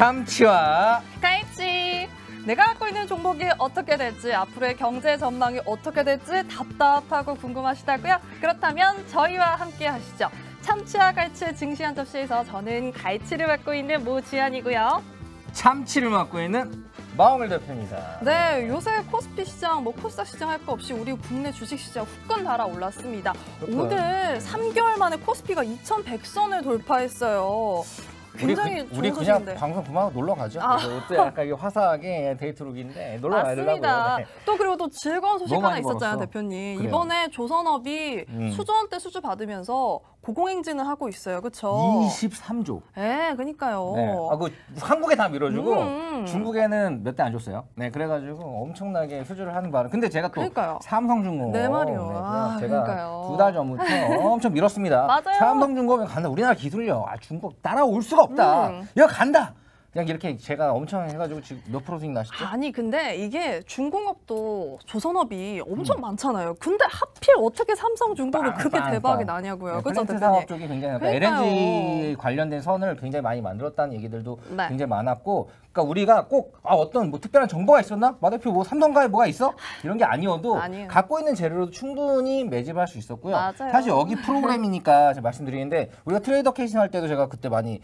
참치와 갈치. 내가 갖고 있는 종목이 어떻게 될지, 앞으로의 경제 전망이 어떻게 될지 답답하고 궁금하시다고요? 그렇다면 저희와 함께 하시죠. 참치와 갈치의 증시한 접시에서 저는 갈치를 맡고 있는 모지안이고요. 참치를 맡고 있는 마홍일 대표입니다. 네, 요새 코스피 시장, 코스닥 시장 할 거 없이 우리 국내 주식 시장 후끈 달아 올랐습니다. 그렇구나. 오늘 3개월 만에 코스피가 2,100선을 돌파했어요. 굉장히 우리 좋은 그냥 소식인데. 방송 그만하고 놀러 가죠. 아. 또 약간 이게 화사하게 데이트룩인데 놀러 가야 되려고요. 맞습니다. 네. 또 그리고 또 즐거운 소식 너무 하나 많이 있었잖아요, 벌었어. 대표님. 그래요. 이번에 조선업이 수조원대 수주 받으면서 고공행진을 하고 있어요, 그렇죠? 23조. 네, 그러니까요. 네. 그 한국에 다 밀어주고 중국에는 몇 대 안 줬어요. 네, 그래가지고 엄청나게 수주를 하는 바람. 근데 제가 또 그러니까요. 삼성중공업. 네 말이요. 그래서 제가 그러니까요. 2달 전부터 엄청 밀었습니다. 맞아요. 삼성중공업이 간다. 우리나라 기술이요. 중국 따라올 수가 없다. 이거 간다. 그냥 이렇게 제가 엄청 해가지고 지금 몇 프로 수익 나시죠? 아니 근데 이게 중공업도 조선업이 엄청 많잖아요. 근데 하필 어떻게 삼성중공업이 그게 대박이 나냐고요. 네, 그렇죠, 플랜트 대표님? 사업 쪽이 굉장히 그러니까요. LNG 관련된 선을 굉장히 많이 만들었다는 얘기들도 네. 굉장히 많았고, 그러니까 우리가 꼭 어떤 특별한 정보가 있었나? 마 대표 삼성가에 뭐가 있어? 이런 게 아니어도 아니에요. 갖고 있는 재료로 충분히 매집할 수 있었고요. 맞아요. 사실 여기 프로그램이니까 제가 말씀드리는데, 우리가 트레이더 케이싱 할 때도 제가 그때 많이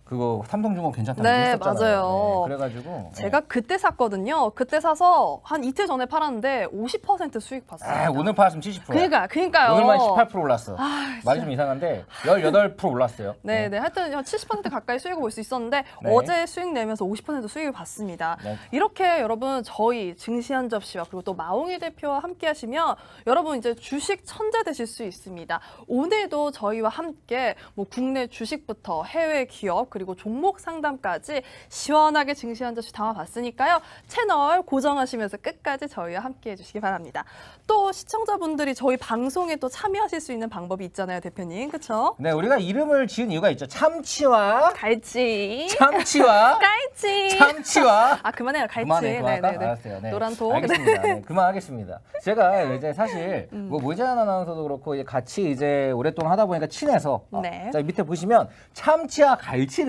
그거 삼성중공업 괜찮다고 네, 했었잖아요. 맞아요. 네, 그래가지고 제가 그때 샀거든요. 그때 사서 한 이틀 전에 팔았는데 50% 수익 봤어요. 오늘 팔았으면 70%야. 그러니까요. 오늘만 18% 올랐어. 아, 말이 좀 이상한데 18% 올랐어요. 네, 하여튼 70% 가까이 수익을 볼 수 있었는데 네. 어제 수익 내면서 50% 수익을 봤습니다. 네. 이렇게 여러분 저희 증시한 접시와 그리고 또 마홍일 대표와 함께 하시면 여러분 이제 주식 천재 되실 수 있습니다. 오늘도 저희와 함께 국내 주식부터 해외 기업 그리고 종목 상담까지 시원하게 증시한 접시 담아봤으니까요. 채널 고정하시면서 끝까지 저희와 함께 해주시기 바랍니다. 또 시청자분들이 저희 방송에 또 참여하실 수 있는 방법이 있잖아요, 대표님. 그렇죠? 네, 우리가 이름을 지은 이유가 있죠. 참치와 갈치. 갈치. 참치와 그만해요. 갈치. 그만할까? 알았어요. 네. 노란톡. 알겠습니다. 네, 그만하겠습니다. 제가 이제 사실 모지안 아나운서도 그렇고 이제 같이 이제 오랫동안 하다 보니까 친해서 네. 자, 밑에 보시면 참치와 갈치를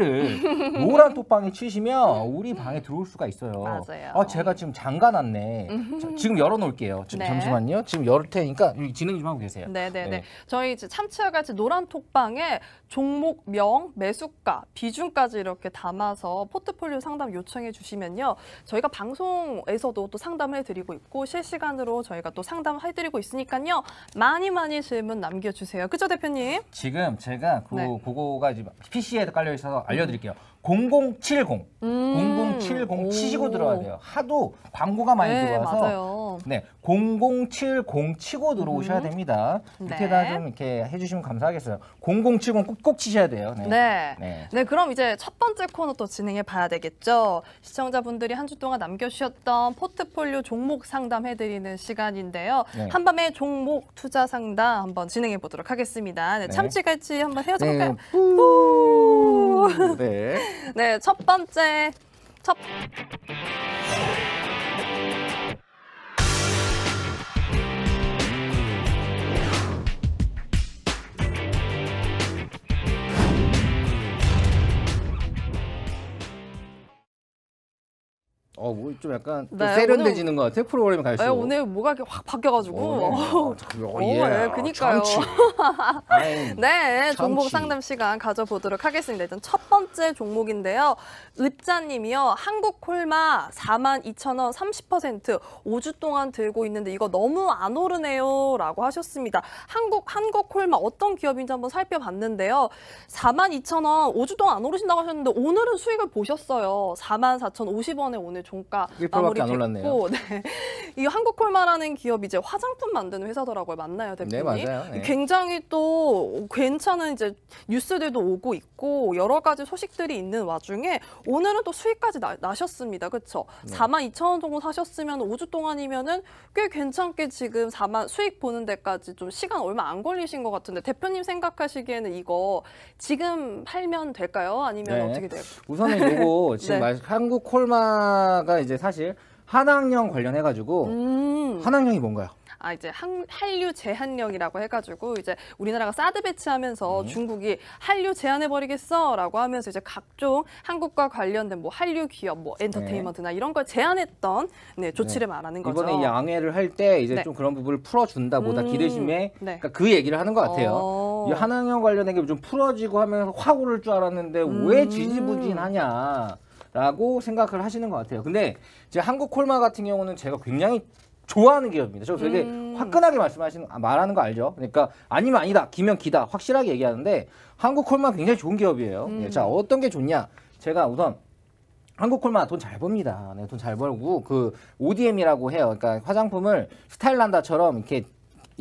노란 톡방에 치시면 우리 방에 들어올 수가 있어요. 맞아요. 제가 지금 잠가놨네. 지금 열어놓을게요. 네. 잠시만요. 지금 열을 테니까 진행 좀 하고 계세요. 네네네. 저희 이제 참치와 갈치 노란 톡방에 종목명, 매수가, 비중까지 이렇게 담아서 포트폴리오 상담 요청해 주시면요. 저희가 방송에서도 또 상담을 해드리고 있고 실시간으로 저희가 또 상담을 해드리고 있으니까요. 많이 질문 남겨주세요. 그죠, 대표님? 지금 제가 네. 그거가 이제 PC에 깔려 있어서 알려드릴게요. 0070. 0070 치시고 들어야 돼요. 하도 광고가 많이 네, 들어와서. 맞아요. 네, 0070 치고 들어오셔야 됩니다. 밑에다 네. 좀 이렇게 해주시면 감사하겠어요. 0070 꼭 치셔야 돼요. 네. 네, 그럼 이제 첫 번째 코너 또 진행해 봐야 되겠죠. 시청자분들이 한 주 동안 남겨주셨던 포트폴리오 종목 상담해드리는 시간인데요. 네. 한밤에 종목 투자 상담 한번 진행해 보도록 하겠습니다. 네, 네. 참치갈치 한번 헤어져 볼까요? 네. 네, 첫 번째. 뭐 좀 약간 좀 네, 세련돼지는 것 같아요. 프로그램 갈수록. 네, 오늘 뭐가 이렇게 확 바뀌어가지고. 그니까요. 네, 종목 상담 시간 가져보도록 하겠습니다. 일단 첫 번째 종목인데요. 으짜님이요. 한국콜마 42,000원 30% 5주 동안 들고 있는데 이거 너무 안 오르네요 라고 하셨습니다. 한국콜마 어떤 기업인지 한번 살펴봤는데요. 42,000원 5주 동안 안 오르신다고 하셨는데 오늘은 수익을 보셨어요. 44,050원에 오늘 종가 1%밖에 안 올랐네요. 네. 이 한국콜마라는 기업이 이제 화장품 만드는 회사더라고요. 맞나요, 대표님? 네, 맞아요. 네. 굉장히 또 괜찮은 이제 뉴스들도 오고 있고 여러 가지 소식들이 있는 와중에 오늘은 또 수익까지 나셨습니다. 그렇죠? 네. 42,000원 정도 사셨으면 5주 동안이면은 꽤 괜찮게 지금 수익 보는 데까지 좀 시간 얼마 안 걸리신 것 같은데 대표님 생각하시기에는 이거 지금 팔면 될까요? 아니면 어떻게 돼요? 우선은 이거 지금 네. 한국콜마가 이제 사실 한학령 관련해가지고 한학령이 뭔가요? 이제 한류 제한령이라고 해가지고 이제 우리나라가 사드 배치하면서 중국이 한류 제한해버리겠어라고 하면서 이제 각종 한국과 관련된 뭐 한류 기업, 뭐 엔터테인먼트나 이런 걸 제한했던 조치를 말하는 거죠. 이번에 양해를 할 때 이제 네. 좀 그런 부분을 풀어준다보다 기대심에 네. 그러니까 그 얘기를 하는 것 같아요. 이 한항영 관련된 게 좀 풀어지고 하면서 확 오를 줄 알았는데 왜 지지부진하냐라고 생각을 하시는 것 같아요. 근데 이제 한국콜마 같은 경우는 제가 굉장히 좋아하는 기업입니다. 저 되게 화끈하게 말하는 거 알죠? 그러니까 아니면 아니다, 기면 기다 확실하게 얘기하는데 한국콜마 굉장히 좋은 기업이에요. 자, 어떤 게 좋냐? 제가 우선 한국콜마 돈 잘 법니다. 네, 돈 잘 벌고 그 ODM이라고 해요. 그러니까 화장품을 스타일란다처럼 이렇게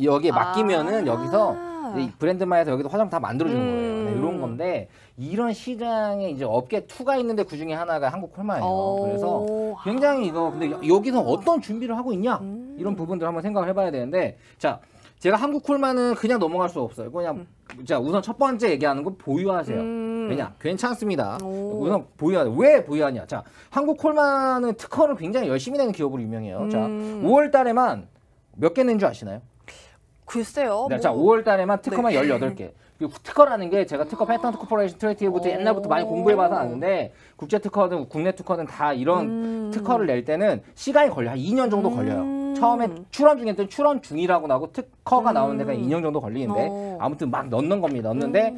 여기에 맡기면은 여기서 이 브랜드마에서 여기도 화장품 다 만들어주는 거예요. 네, 이런 건데 이런 시장에 이제 업계 2가 있는데 그 중에 하나가 한국콜마예요. 그래서 굉장히 이거 근데 여기서 어떤 준비를 하고 있냐 이런 부분들 한번 생각을 해봐야 되는데 자. 제가 한국콜마는 그냥 넘어갈 수 없어요. 그냥 자 우선 첫 번째 얘기하는 거 보유하세요. 왜냐? 괜찮습니다. 우선 보유하세요. 왜 보유하냐? 자, 한국콜마는 특허를 굉장히 열심히 내는 기업으로 유명해요. 자, 5월 달에만 몇 개 낸 줄 아시나요? 글쎄요. 네, 자, 5월 달에만 특허만 18개. 특허라는 게 제가 특허 패턴트 코퍼레이션 트레이티부터 옛날부터 많이 공부해봐서 아는데 국제 특허든 국내 특허든 다 이런 특허를 낼 때는 시간이 걸려요. 한 2년 정도 걸려요. 처음에 출원 중이었더니 출원 중이라고 나오고 특허가 나오는 데가 2년 정도 걸리는데 아무튼 막 넣는 겁니다. 넣는데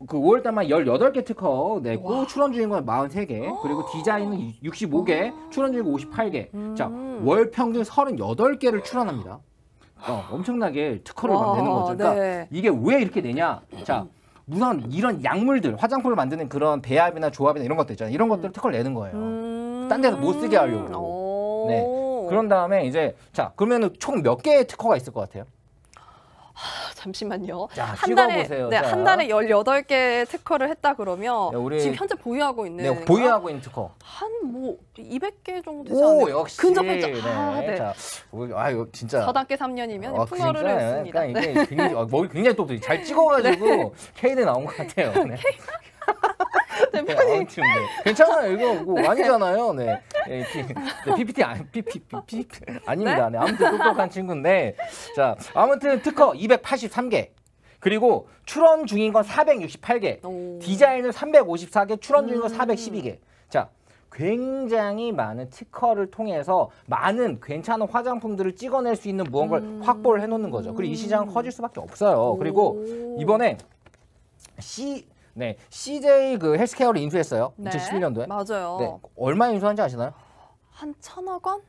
그 5월 달만 18개 특허 내고 출원 중인 건 43개 그리고 디자인은 65개 출원 중이고 58개 자, 월 평균 38개를 출원합니다. 엄청나게 특허를 내는 거죠. 그러니까 네. 이게 왜 이렇게 내냐? 자, 우선 이런 약물들, 화장품을 만드는 그런 배합이나 조합이나 이런 것들 있잖아요. 이런 것들을 특허를 내는 거예요. 딴 데서 못 쓰게 하려고. 네. 그런 다음에 이제 자, 그러면은 총 몇 개의 특허가 있을 것 같아요? 잠시만요. 자, 한 달에 찍어보세요. 네, 자. 한 달에 18개 특허를 했다 그러면 네, 우리- 지금 현재 보유하고 있는 네, 보유하고 있는 특허. 한 뭐 200개 정도 되지 않나요? 오, 역시. 근접했죠. 네. 자, 이거 진짜. 서당계 3년이면 풍어를 진짜 했습니다. 그러니까 이게 굉장히 머리 굉장히 똑똑히 잘 찍어가지고 K대 나온 것 같아요. 네. 네, 아무튼 네. 괜찮아요. 이거 뭐 아니잖아요. 네. PPT 아닙니다. 네. 아무튼 똑똑한 친구인데 자, 아무튼 특허 283개. 그리고 출원 중인 건 468개. 디자인은 354개, 출원 중인 건 412개. 자, 굉장히 많은 특허를 통해서 많은 괜찮은 화장품들을 찍어낼 수 있는 무언가를 확보를 해놓는 거죠. 그리고 이 시장은 커질 수밖에 없어요. 그리고 이번에 CJ 그 헬스케어를 인수했어요. 네. 2011년도에. 맞아요. 네. 얼마 인수한지 아시나요? 한 1,000억 원?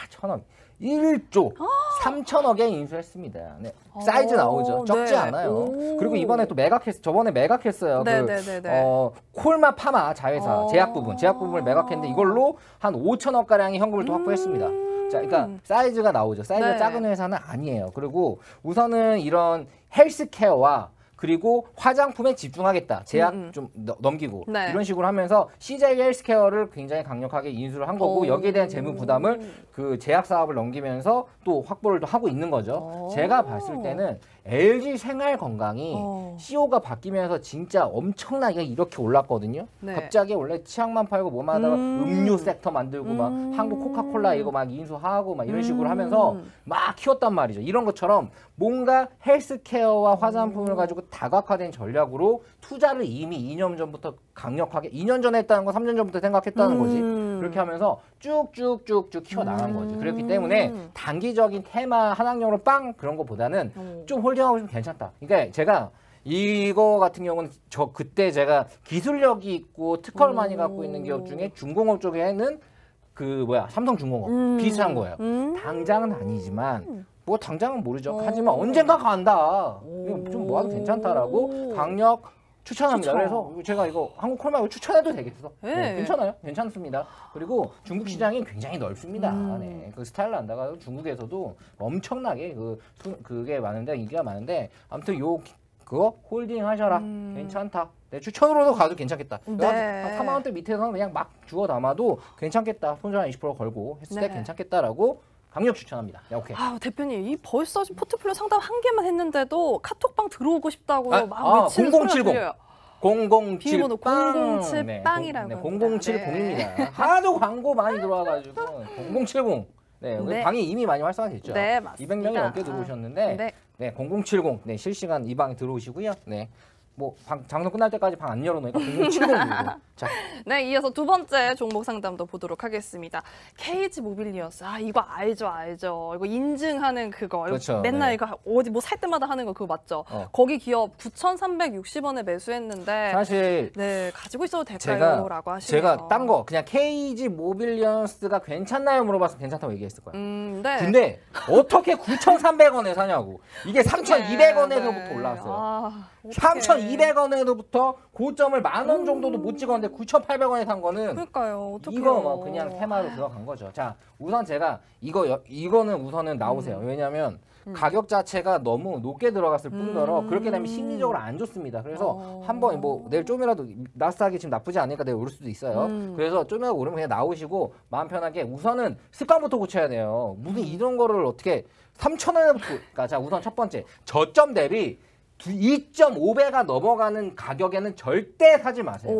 1,000억. 1조 3천억에 인수했습니다. 네. 사이즈 나오죠. 적지 네. 않아요. 그리고 이번에 또 저번에 매각했어요. 콜마 파마 자회사 제약 부분을 매각했는데 이걸로 한 5천억 가량의 현금을 또 확보했습니다. 자, 그러니까 사이즈가 나오죠. 사이즈가 작은 회사는 아니에요. 그리고 우선은 이런 헬스케어와 그리고 화장품에 집중하겠다. 제약 좀 넘기고 이런 식으로 하면서 CJ 헬스케어를 굉장히 강력하게 인수를 한 거고 여기에 대한 재무 부담을 그 제약 사업을 넘기면서 또 확보를 또 하고 있는 거죠. 제가 봤을 때는 LG 생활건강이 CEO가 바뀌면서 진짜 엄청나게 이렇게 올랐거든요. 네. 갑자기 원래 치약만 팔고 뭐만 하다가 음료 섹터 만들고 막 한국 코카콜라 이거 막 인수하고 막 이런 식으로 하면서 막 키웠단 말이죠. 이런 것처럼 뭔가 헬스케어와 화장품을 가지고 다각화된 전략으로 투자를 이미 2년 전부터 강력하게 2년 전에 했다는 건 3년 전부터 생각했다는 거지. 그렇게 하면서 쭉쭉쭉쭉 키워나간 거지. 그렇기 때문에 단기적인 테마 한학령으로 빵 그런 거보다는 좀 홀딩하고 있으면 괜찮다. 그러니까 제가 이거 같은 경우는 그때 제가 기술력이 있고 특허를 많이 갖고 있는 기업 중에 중공업 쪽에는 삼성중공업 비슷한 거예요. 당장은 아니지만 뭐 당장은 모르죠. 하지만 언젠가 간다. 좀 모아도 괜찮다라고 강력 추천합니다. 그래서 제가 이거 한국콜마 추천해도 되겠어. 네, 괜찮아요. 괜찮습니다. 그리고 중국 시장이 굉장히 넓습니다. 네, 그 스타일란다가 중국에서도 엄청나게 그게 많은데 인기가 많은데 아무튼 그거 홀딩 하셔라. 괜찮다. 네, 추천으로도 가도 괜찮겠다. 네. 4만원대 밑에서는 그냥 막 주워 담아도 괜찮겠다. 손절 한 20% 걸고 했을 때 괜찮겠다라고 강력 추천합니다. 네, 오케이. 대표님, 이 벌써 포트폴리오 상담 한 개만 했는데도 카톡방 들어오고 싶다고 막 외치는 0070. 소리가 들려요. 007 비밀번호 빵. 007 빵이라고 네, 합니다. 0070입니다. 하도 광고 많이 들어와가지고 0070. 네, 여기 네. 방이 이미 많이 활성화됐죠. 네, 맞습니다. 200명이 넘게 들어오셨는데 네. 네, 0070 네, 실시간 이 방에 들어오시고요. 네. 뭐 장소 끝날 때까지 방 안 열어놓으니까 0070 누르고. 자, 네, 이어서 두 번째 종목 상담도 보도록 하겠습니다. KG 모빌리언스. 아, 이거 알죠. 이거 인증하는 그거. 그렇죠. 맨날 네. 이거 어디 뭐 살 때마다 하는 거 그거 맞죠? 거기 기업 9,360원에 매수했는데 사실 네, 가지고 있어도 될까요? 라고 하시네요. 제가 딴 거 그냥 KG 모빌리언스가 괜찮나요? 물어봐서 괜찮다고 얘기했을 거예요. 네. 근데 어떻게 9,300원에 사냐고. 이게 3,200원에서부터 올라왔어요. 아, 3,200원에서부터 고점을 10,000원 정도도 못 찍었는데 9,800원에 산 거는 그러니까요. 어떡해요. 이거 뭐 그냥 테마로 들어간 거죠. 자, 우선 제가 이거는 우선은 나오세요. 왜냐하면 가격 자체가 너무 높게 들어갔을 뿐더러 그렇게 되면 심리적으로 안 좋습니다. 그래서 한번 뭐 내일 좀이라도 나스닥이 지금 나쁘지 않으니까 내일 오를 수도 있어요. 그래서 좀이라도 오르면 그냥 나오시고 마음 편하게 우선은 습관부터 고쳐야 돼요. 무슨 이런 거를 어떻게 3,000원에부터 그러니까 자, 우선 첫 번째 저점 대비 2.5배가 넘어가는 가격에는 절대 사지 마세요.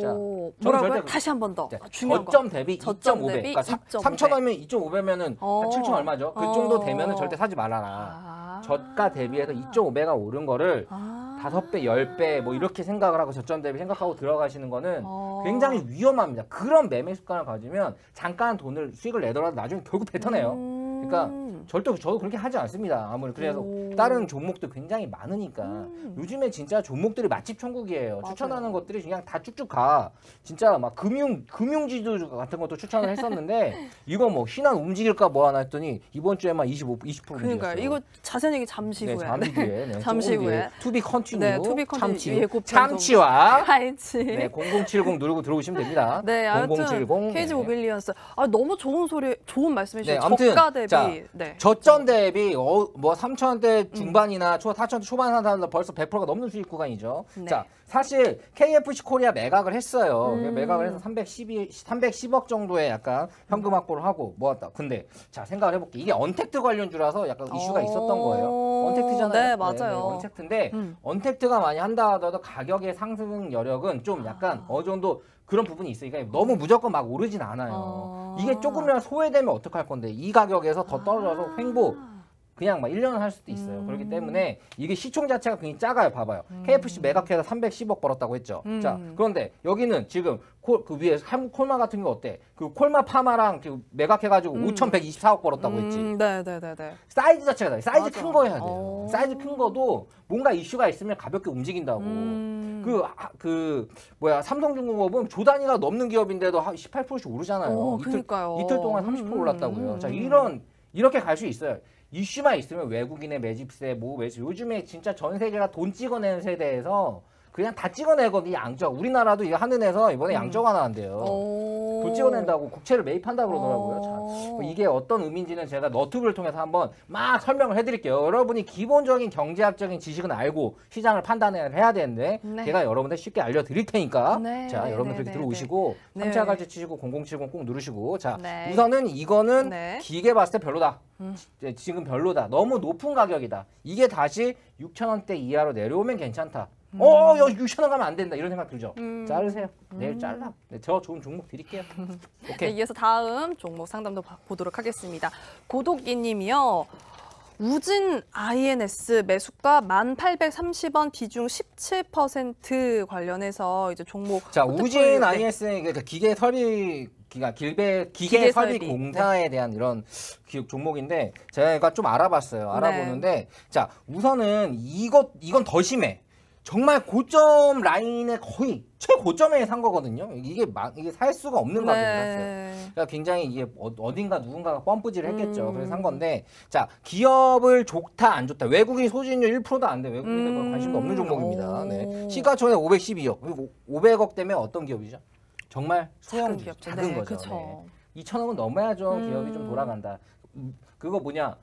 자, 뭐라고요? 절대 다시 한 번 더. 중요한 거. 저점 대비 저점 2.5배. 대비 그러니까 2.5배. 3,000원이면 2.5배면은 한 7,000 얼마죠? 그 정도 되면은 절대 사지 말아라. 아. 저가 대비해서 2.5배가 오른 거를 5배, 10배 뭐 이렇게 생각을 하고 저점 대비 생각하고 들어가시는 거는 굉장히 위험합니다. 그런 매매 습관을 가지면 잠깐 돈을 수익을 내더라도 나중에 결국 뱉어내요. 그러니까 절대 저도 그렇게 하지 않습니다. 아무리 그래서 다른 종목도 굉장히 많으니까 요즘에 진짜 종목들이 맛집 천국이에요. 맞아요. 추천하는 것들이 그냥 다 쭉쭉 가. 진짜 막 금융지주 같은 것도 추천을 했었는데 이거 뭐 신한 움직일까 뭐 하나 했더니 이번 주에만 20% 움직였어요. 그러니까요. 이거 자세한 얘기 잠시 후에. 잠시 뒤에. 네, 잠시 조금 뒤에. 후에. 투비 컨티뉴. 네, 투비 컨티뉴 예고편 참치와 알지. 네, 0070 누르고 들어오시면 됩니다. 네, 아무튼 0070. KG 네. 모빌리언스. 아, 너무 좋은 말씀해 주셔서 네, 아무튼 저가 대비. 자, 네. 저점 대비 뭐 3,000원대 중반이나 4,000원대 초반 산 사람들 벌써 100%가 넘는 수익 구간이죠. 네. 자, 사실 KFC 코리아 매각을 했어요. 매각을 해서 310억 정도의 약간 현금 확보를 하고 모았다. 근데 자, 생각을 해볼게. 이게 언택트 관련주라서 약간 이슈가 있었던 거예요. 언택트잖아요. 네, 맞아요. 언택트인데 언택트가 많이 한다 하더라도 가격의 상승 여력은 좀 약간 어느 정도 그런 부분이 있으니까 너무 무조건 막 오르진 않아요. 이게 조금이라도 소외되면 어떡할 건데 이 가격에서 더 떨어져서 횡보 그냥 막 1년을 할 수도 있어요. 그렇기 때문에 이게 시총 자체가 굉장히 작아요. 봐봐요. KFC 매각해서 310억 벌었다고 했죠. 자, 그런데 여기는 지금 그 위에 콜마 같은 게 어때? 그 콜마 파마랑 매각해가지고 5,124억 벌었다고 했지. 네. 사이즈 자체가 다르 사이즈 맞아. 큰 거 해야 돼요. 사이즈 큰 거도 뭔가 이슈가 있으면 가볍게 움직인다고. 삼성중공업은 조 단위가 넘는 기업인데도 한 18%씩 오르잖아요. 그러니까요. 이틀 동안 30% 올랐다고요. 자, 이렇게 갈 수 있어요. 이슈만 있으면 외국인의 매집세, 매집. 요즘에 진짜 전 세계가 돈 찍어내는 세대에서 그냥 다 찍어내거든요. 양적. 우리나라도 이거 한은에서 이번에 양적 하나 한대요. 돈 찍어낸다고 국채를 매입한다 그러더라고요. 자, 이게 어떤 의미인지는 제가 너튜브를 통해서 한번 막 설명을 해드릴게요. 여러분이 기본적인 경제학적인 지식은 알고 시장을 판단을 해야 되는데 제가 여러분들 쉽게 알려드릴 테니까 자, 여러분 그렇게 들어오시고 삼차갈치 치시고 0070 꼭 누르시고 자, 우선은 이거는 길게 봤을 때 별로다. 지금 별로다. 너무 높은 가격이다. 이게 다시 6,000원대 이하로 내려오면 괜찮다. 여기 6,000원 가면 안 된다. 이런 생각 들죠? 자르세요. 내일 잘라. 네, 저 좋은 종목 드릴게요. 오케이. 네, 이어서 다음 종목 상담도 보도록 하겠습니다. 고독이님이요. 우진 INS 매수가 1,830원 비중 17% 관련해서 이제 종목. 자, 우진 INS는 그러니까 기계 설비 공사에 대한 이런 종목인데 제가 좀 알아보는데 자, 우선은 이건 더 심해. 정말 고점 라인에 거의 최고점에 산 거거든요. 이게 살 수가 없는 가격이 샀어요. 그러니까 굉장히 이게 어딘가 누군가가 펌프질을 했겠죠. 그래서 산 건데 자, 기업을 좋다 안 좋다. 외국인 소진율 1%도 안 돼. 외국인들 관심도 없는 종목입니다. 네. 시가총액 512억. 그리고 500억 되면 어떤 기업이죠? 정말 소형 기업, 작은 거죠. 네. 2,000억은 넘어야죠. 기업이 좀 돌아간다. 그거 뭐냐?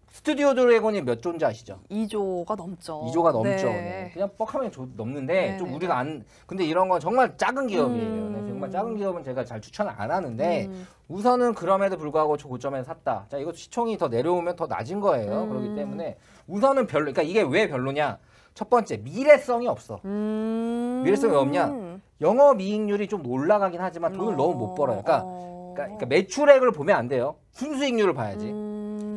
스튜디오 드래곤이 몇 조인지 아시죠? 2조가 넘죠. 2조가 넘죠. 네. 그냥 뻑하면 넘는데 좀 우리가 근데 이런 건 정말 작은 기업이에요. 네, 정말 작은 기업은 제가 잘 추천을 안 하는데 우선은 그럼에도 불구하고 고점에 샀다. 자, 이것도 시총이 더 내려오면 더 낮은 거예요. 그렇기 때문에 우선은 그러니까 이게 왜 별로냐? 첫 번째, 미래성이 없어. 미래성이 없냐? 영업이익률이 좀 올라가긴 하지만 돈을 너무 못 벌어요. 그러니까 그러니까 매출액을 보면 안 돼요. 순수익률을 봐야지.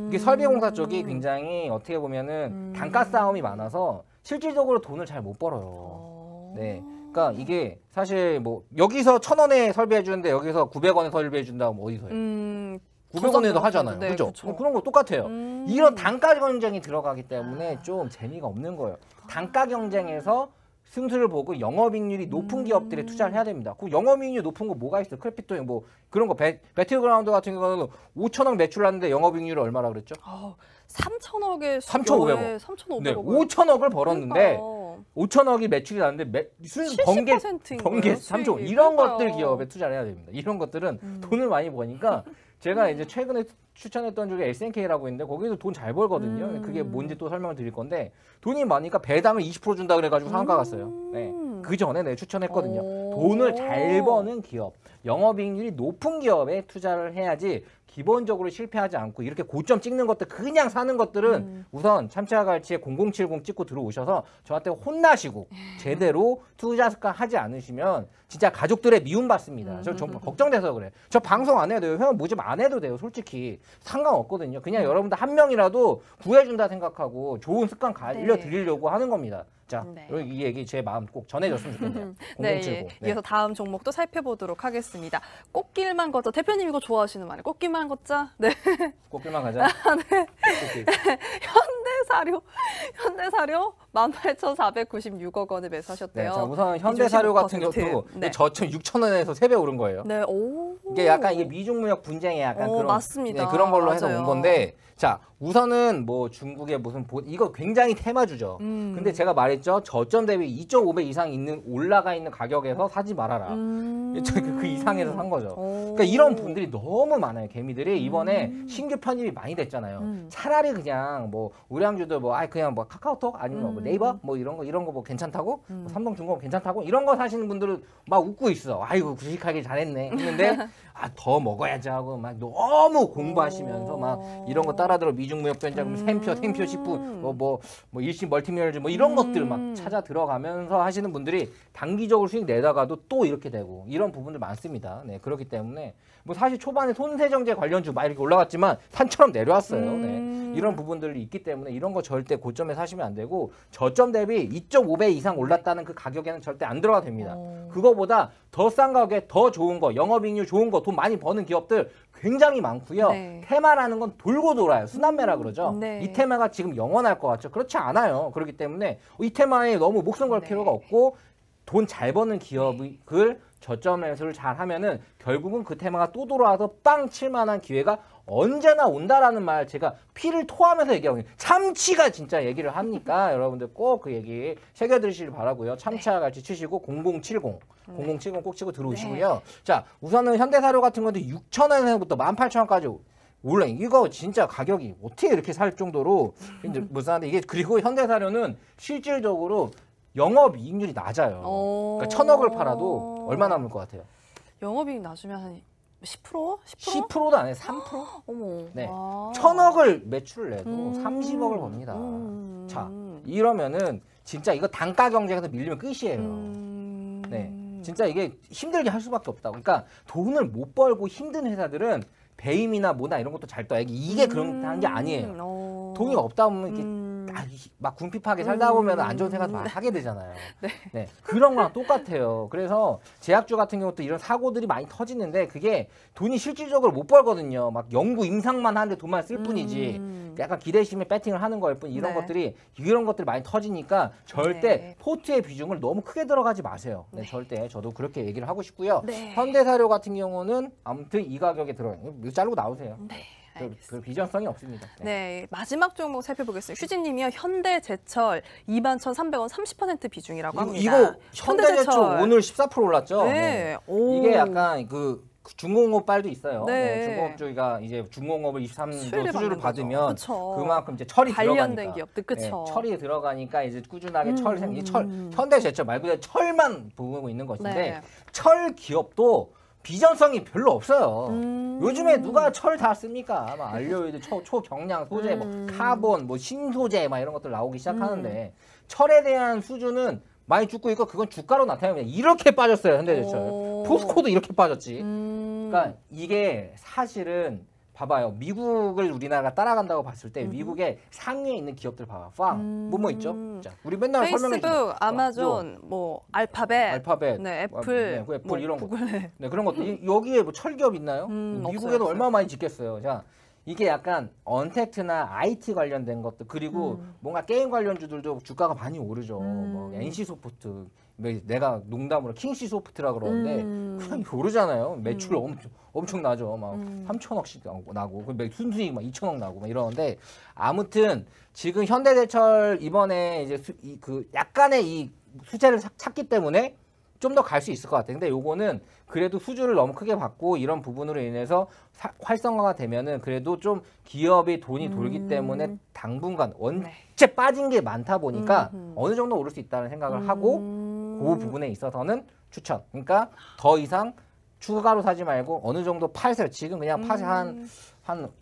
이게 설비공사 쪽이 굉장히 어떻게 보면은 단가 싸움이 많아서 실질적으로 돈을 잘 못 벌어요. 네. 그러니까 이게 사실 뭐 여기서 1,000원에 설비해 주는데 여기서 900원에 설비해 준다면 어디서 해요? 900원에도 하잖아요. 네, 그죠? 그쵸. 그런 거 똑같아요. 이런 단가 경쟁이 들어가기 때문에 좀 재미가 없는 거예요. 단가 경쟁에서 승수를 보고 영업이익률이 높은 기업들에 투자를 해야 됩니다. 그 영업이익률 높은 거 뭐가 있어요? 크래피토 뭐 그런 거 배틀그라운드 같은 경우는 5천억 매출하는데 영업이익률이 얼마라 그랬죠? 3,000억에 3,500억. 3,500억. 네, 5천억을 벌었는데 5천억이 매출이 나는데 번개 3조 이런 것들 기업에 투자를 해야 됩니다. 이런 것들은 돈을 많이 버니까 제가 이제 최근에 추천했던 쪽에 SNK라고 있는데 거기서 돈 잘 벌거든요. 그게 뭔지 또 설명을 드릴 건데 돈이 많으니까 배당을 20% 준다 그래가지고 상한가 갔어요. 네. 그 전에 내가 추천했거든요. 돈을 잘 버는 기업, 영업이익률이 높은 기업에 투자를 해야지 기본적으로 실패하지 않고 이렇게 고점 찍는 것들 그냥 사는 것들은 우선 참치와 갈치에 0070 찍고 들어오셔서 저한테 혼나시고 제대로 투자 습관 하지 않으시면 진짜 가족들의 미움받습니다. 저 정말 걱정돼서 그래. 저 방송 안 해도 돼요. 회원 모집 안 해도 돼요. 솔직히 상관없거든요. 그냥 여러분들 한 명이라도 구해준다 생각하고 좋은 습관 알려드리려고 하는 겁니다. 자, 네. 이 얘기 제 마음 꼭 전해줬으면 좋겠네요. 0070. 네, 이어서 다음 종목도 살펴보도록 하겠습니다. 꽃길만 걷자. 대표님 이거 좋아하시는 말이에요. 꽃길만 걷자. 네. 꽃길만 가자. 네. 꽃길. 현대사료 18,496억 원에 매수하셨대요. 네, 자, 우선 현대사료 같은 20%. 경우도 네. 저점 6,000원에서 3배 오른 거예요. 네, 오. 이게 약간 이게 미중무역 분쟁에 약간 그런 맞습니다. 네, 그런 걸로 해서 맞아요. 온 건데, 자 우선은 뭐 중국의 무슨 이거 굉장히 테마주죠. 근데 제가 말했죠, 저점 대비 2.5배 이상 있는 올라가 있는 가격에서 사지 말아라. 그 이상에서 산 거죠. 그러니까 이런 분들이 너무 많아요. 개미들이 이번에 신규 편입이 많이 됐잖아요. 차라리 그냥 뭐 우량주들 뭐 그냥 뭐 카카오톡 아니면 뭐 네이버 뭐 이런 거 뭐 괜찮다고, 뭐 삼성중공업 괜찮다고 이런 거 사시는 분들은 막 웃고 있어. 아이고 주식하기 잘했네 했는데 더 먹어야지 하고 막 너무 공부하시면서 막 이런 거 따라들어 미중무역 변제금 샘표 식품 뭐 일신 멀티미널즈 뭐 이런 것들 막 찾아 들어가면서 하시는 분들이 단기적으로 수익 내다가도 또 이렇게 되고 이런 부분들 많습니다. 네, 그렇기 때문에 뭐 사실 초반에 손세정제 관련주 막 이렇게 올라갔지만 산처럼 내려왔어요. 네, 이런 부분들이 있기 때문에 이런 거 절대 고점에 사시면 안 되고 저점 대비 2.5배 이상 올랐다는 그 가격에는 절대 안 들어가 됩니다. 그거보다 더 싼 가격에 더 좋은 거, 영업이익률 좋은 거, 돈 많이 버는 기업들 굉장히 많고요. 네. 테마라는 건 돌고 돌아요. 순환매라 그러죠. 네. 이 테마가 지금 영원할 것 같죠. 그렇지 않아요. 그렇기 때문에 이 테마에 너무 목숨 걸 필요가 없고 돈 잘 버는 기업을 저점 매수를 잘 하면은 결국은 그 테마가 또 돌아와서 빵 칠만한 기회가 언제나 온다라는 말 제가 피를 토하면서 얘기하거든요. 참치가 진짜 얘기를 하니까 여러분들 꼭 그 얘기 새겨드리시길 바라고요. 참치와 같이 치시고 0070 꼭 치고 들어오시고요. 자, 우선은 현대사료 같은 건데 6,000원에서부터 18,000원까지 올라. 이거 진짜 가격이 어떻게 이렇게 살 정도로 이제 무슨한데 이게 그리고 현대사료는 실질적으로 영업이익률이 낮아요. 그러니까 1,000억을 팔아도 얼마 남을 것 같아요? 영업이익 낮으면 한 10%? 10%도 안 해, 3%? 어머. 네. 와. 1,000억을 매출을 내도 30억을 법니다. 자, 이러면은 진짜 이거 단가 경쟁에서 밀리면 끝이에요. 네. 진짜 이게 힘들게 할 수밖에 없다. 그러니까 돈을 못 벌고 힘든 회사들은 배임이나 뭐나 이런 것도 잘 떠요. 이게 그런 게 아니에요. 돈이 없다 보면 이렇게 막 궁핍하게 살다 보면 안 좋은 생각 많이 하게 되잖아요. 네. 그런 거랑 똑같아요. 그래서 제약주 같은 경우도 이런 사고들이 많이 터지는데 그게 돈이 실질적으로 못 벌거든요. 막 연구 임상만 하는데 돈만 쓸 뿐이지. 약간 기대심에 배팅을 하는 거일 뿐 이런 것들이 많이 터지니까 절대 포트의 비중을 너무 크게 들어가지 마세요. 네, 절대 저도 그렇게 얘기를 하고 싶고요. 현대사료 같은 경우는 아무튼 이 가격에 들어요. 이거 자르고 나오세요. 그 비전성이 없습니다. 네, 마지막 종목 살펴보겠습니다. 휴진님이요, 현대제철 21,300원 30% 비중이라고 합니다. 이거 현대제철 오늘 14% 올랐죠. 네. 이게 약간 그 중공업 빨도 있어요. 네. 중공업 쪽이가 이제 중공업을 23도 수주를 받으면 그쵸. 그만큼 이제 철이 관련된 들어가니까. 기업들, 그쵸. 네, 철이 들어가니까 이제 꾸준하게 현대제철 말 그대로 철만 보고 있는 것인데 철 기업도 비전성이 별로 없어요. 요즘에 누가 철 다 씁니까? 막 알료이드, 초경량 소재, 뭐 카본, 뭐 신소재 막 이런 것들 나오기 시작하는데 철에 대한 수주는 많이 죽고 있고 그건 주가로 나타납니다. 이렇게 빠졌어요, 현대제철. 포스코도 이렇게 빠졌지. 그러니까 그러니까 이게 사실은 봐봐요. 미국을 우리나라가 따라간다고 봤을 때 미국의 상위에 있는 기업들 봐봐. 뭐뭐 있죠? 자, 우리 맨날 설명해 주죠. 페이스북, 아마존, 뭐 알파벳, 네, 애플, 애플 뭐, 이런 구글. 거. 네, 그런 것도 여기에 뭐 철기업 있나요? 미국에도 없어요. 얼마나 많이 짓겠어요. 자, 이게 약간 언택트나 IT 관련된 것들 그리고 뭔가 게임 관련주들도 주가가 많이 오르죠. 뭐 NC소프트, 내가 농담으로 킹시소프트라 그러는데 그냥 오르잖아요. 매출 엄청 나죠. 막 3천억씩 나고 순수익 막 2천억 나고 막 이러는데 아무튼 지금 현대제철 이번에 이제 그 약간의 이 수혜를 찾기 때문에 좀 더 갈 수 있을 것 같아요. 근데 요거는 그래도 수주를 너무 크게 받고 이런 부분으로 인해서 활성화가 되면은 그래도 좀 기업의 돈이 돌기 때문에 당분간 원체 빠진 게 많다 보니까 어느 정도 오를 수 있다는 생각을 하고 그 부분에 있어서는 추천. 그러니까 더 이상 추가로 사지 말고 어느 정도 파세요. 지금 그냥 파세 한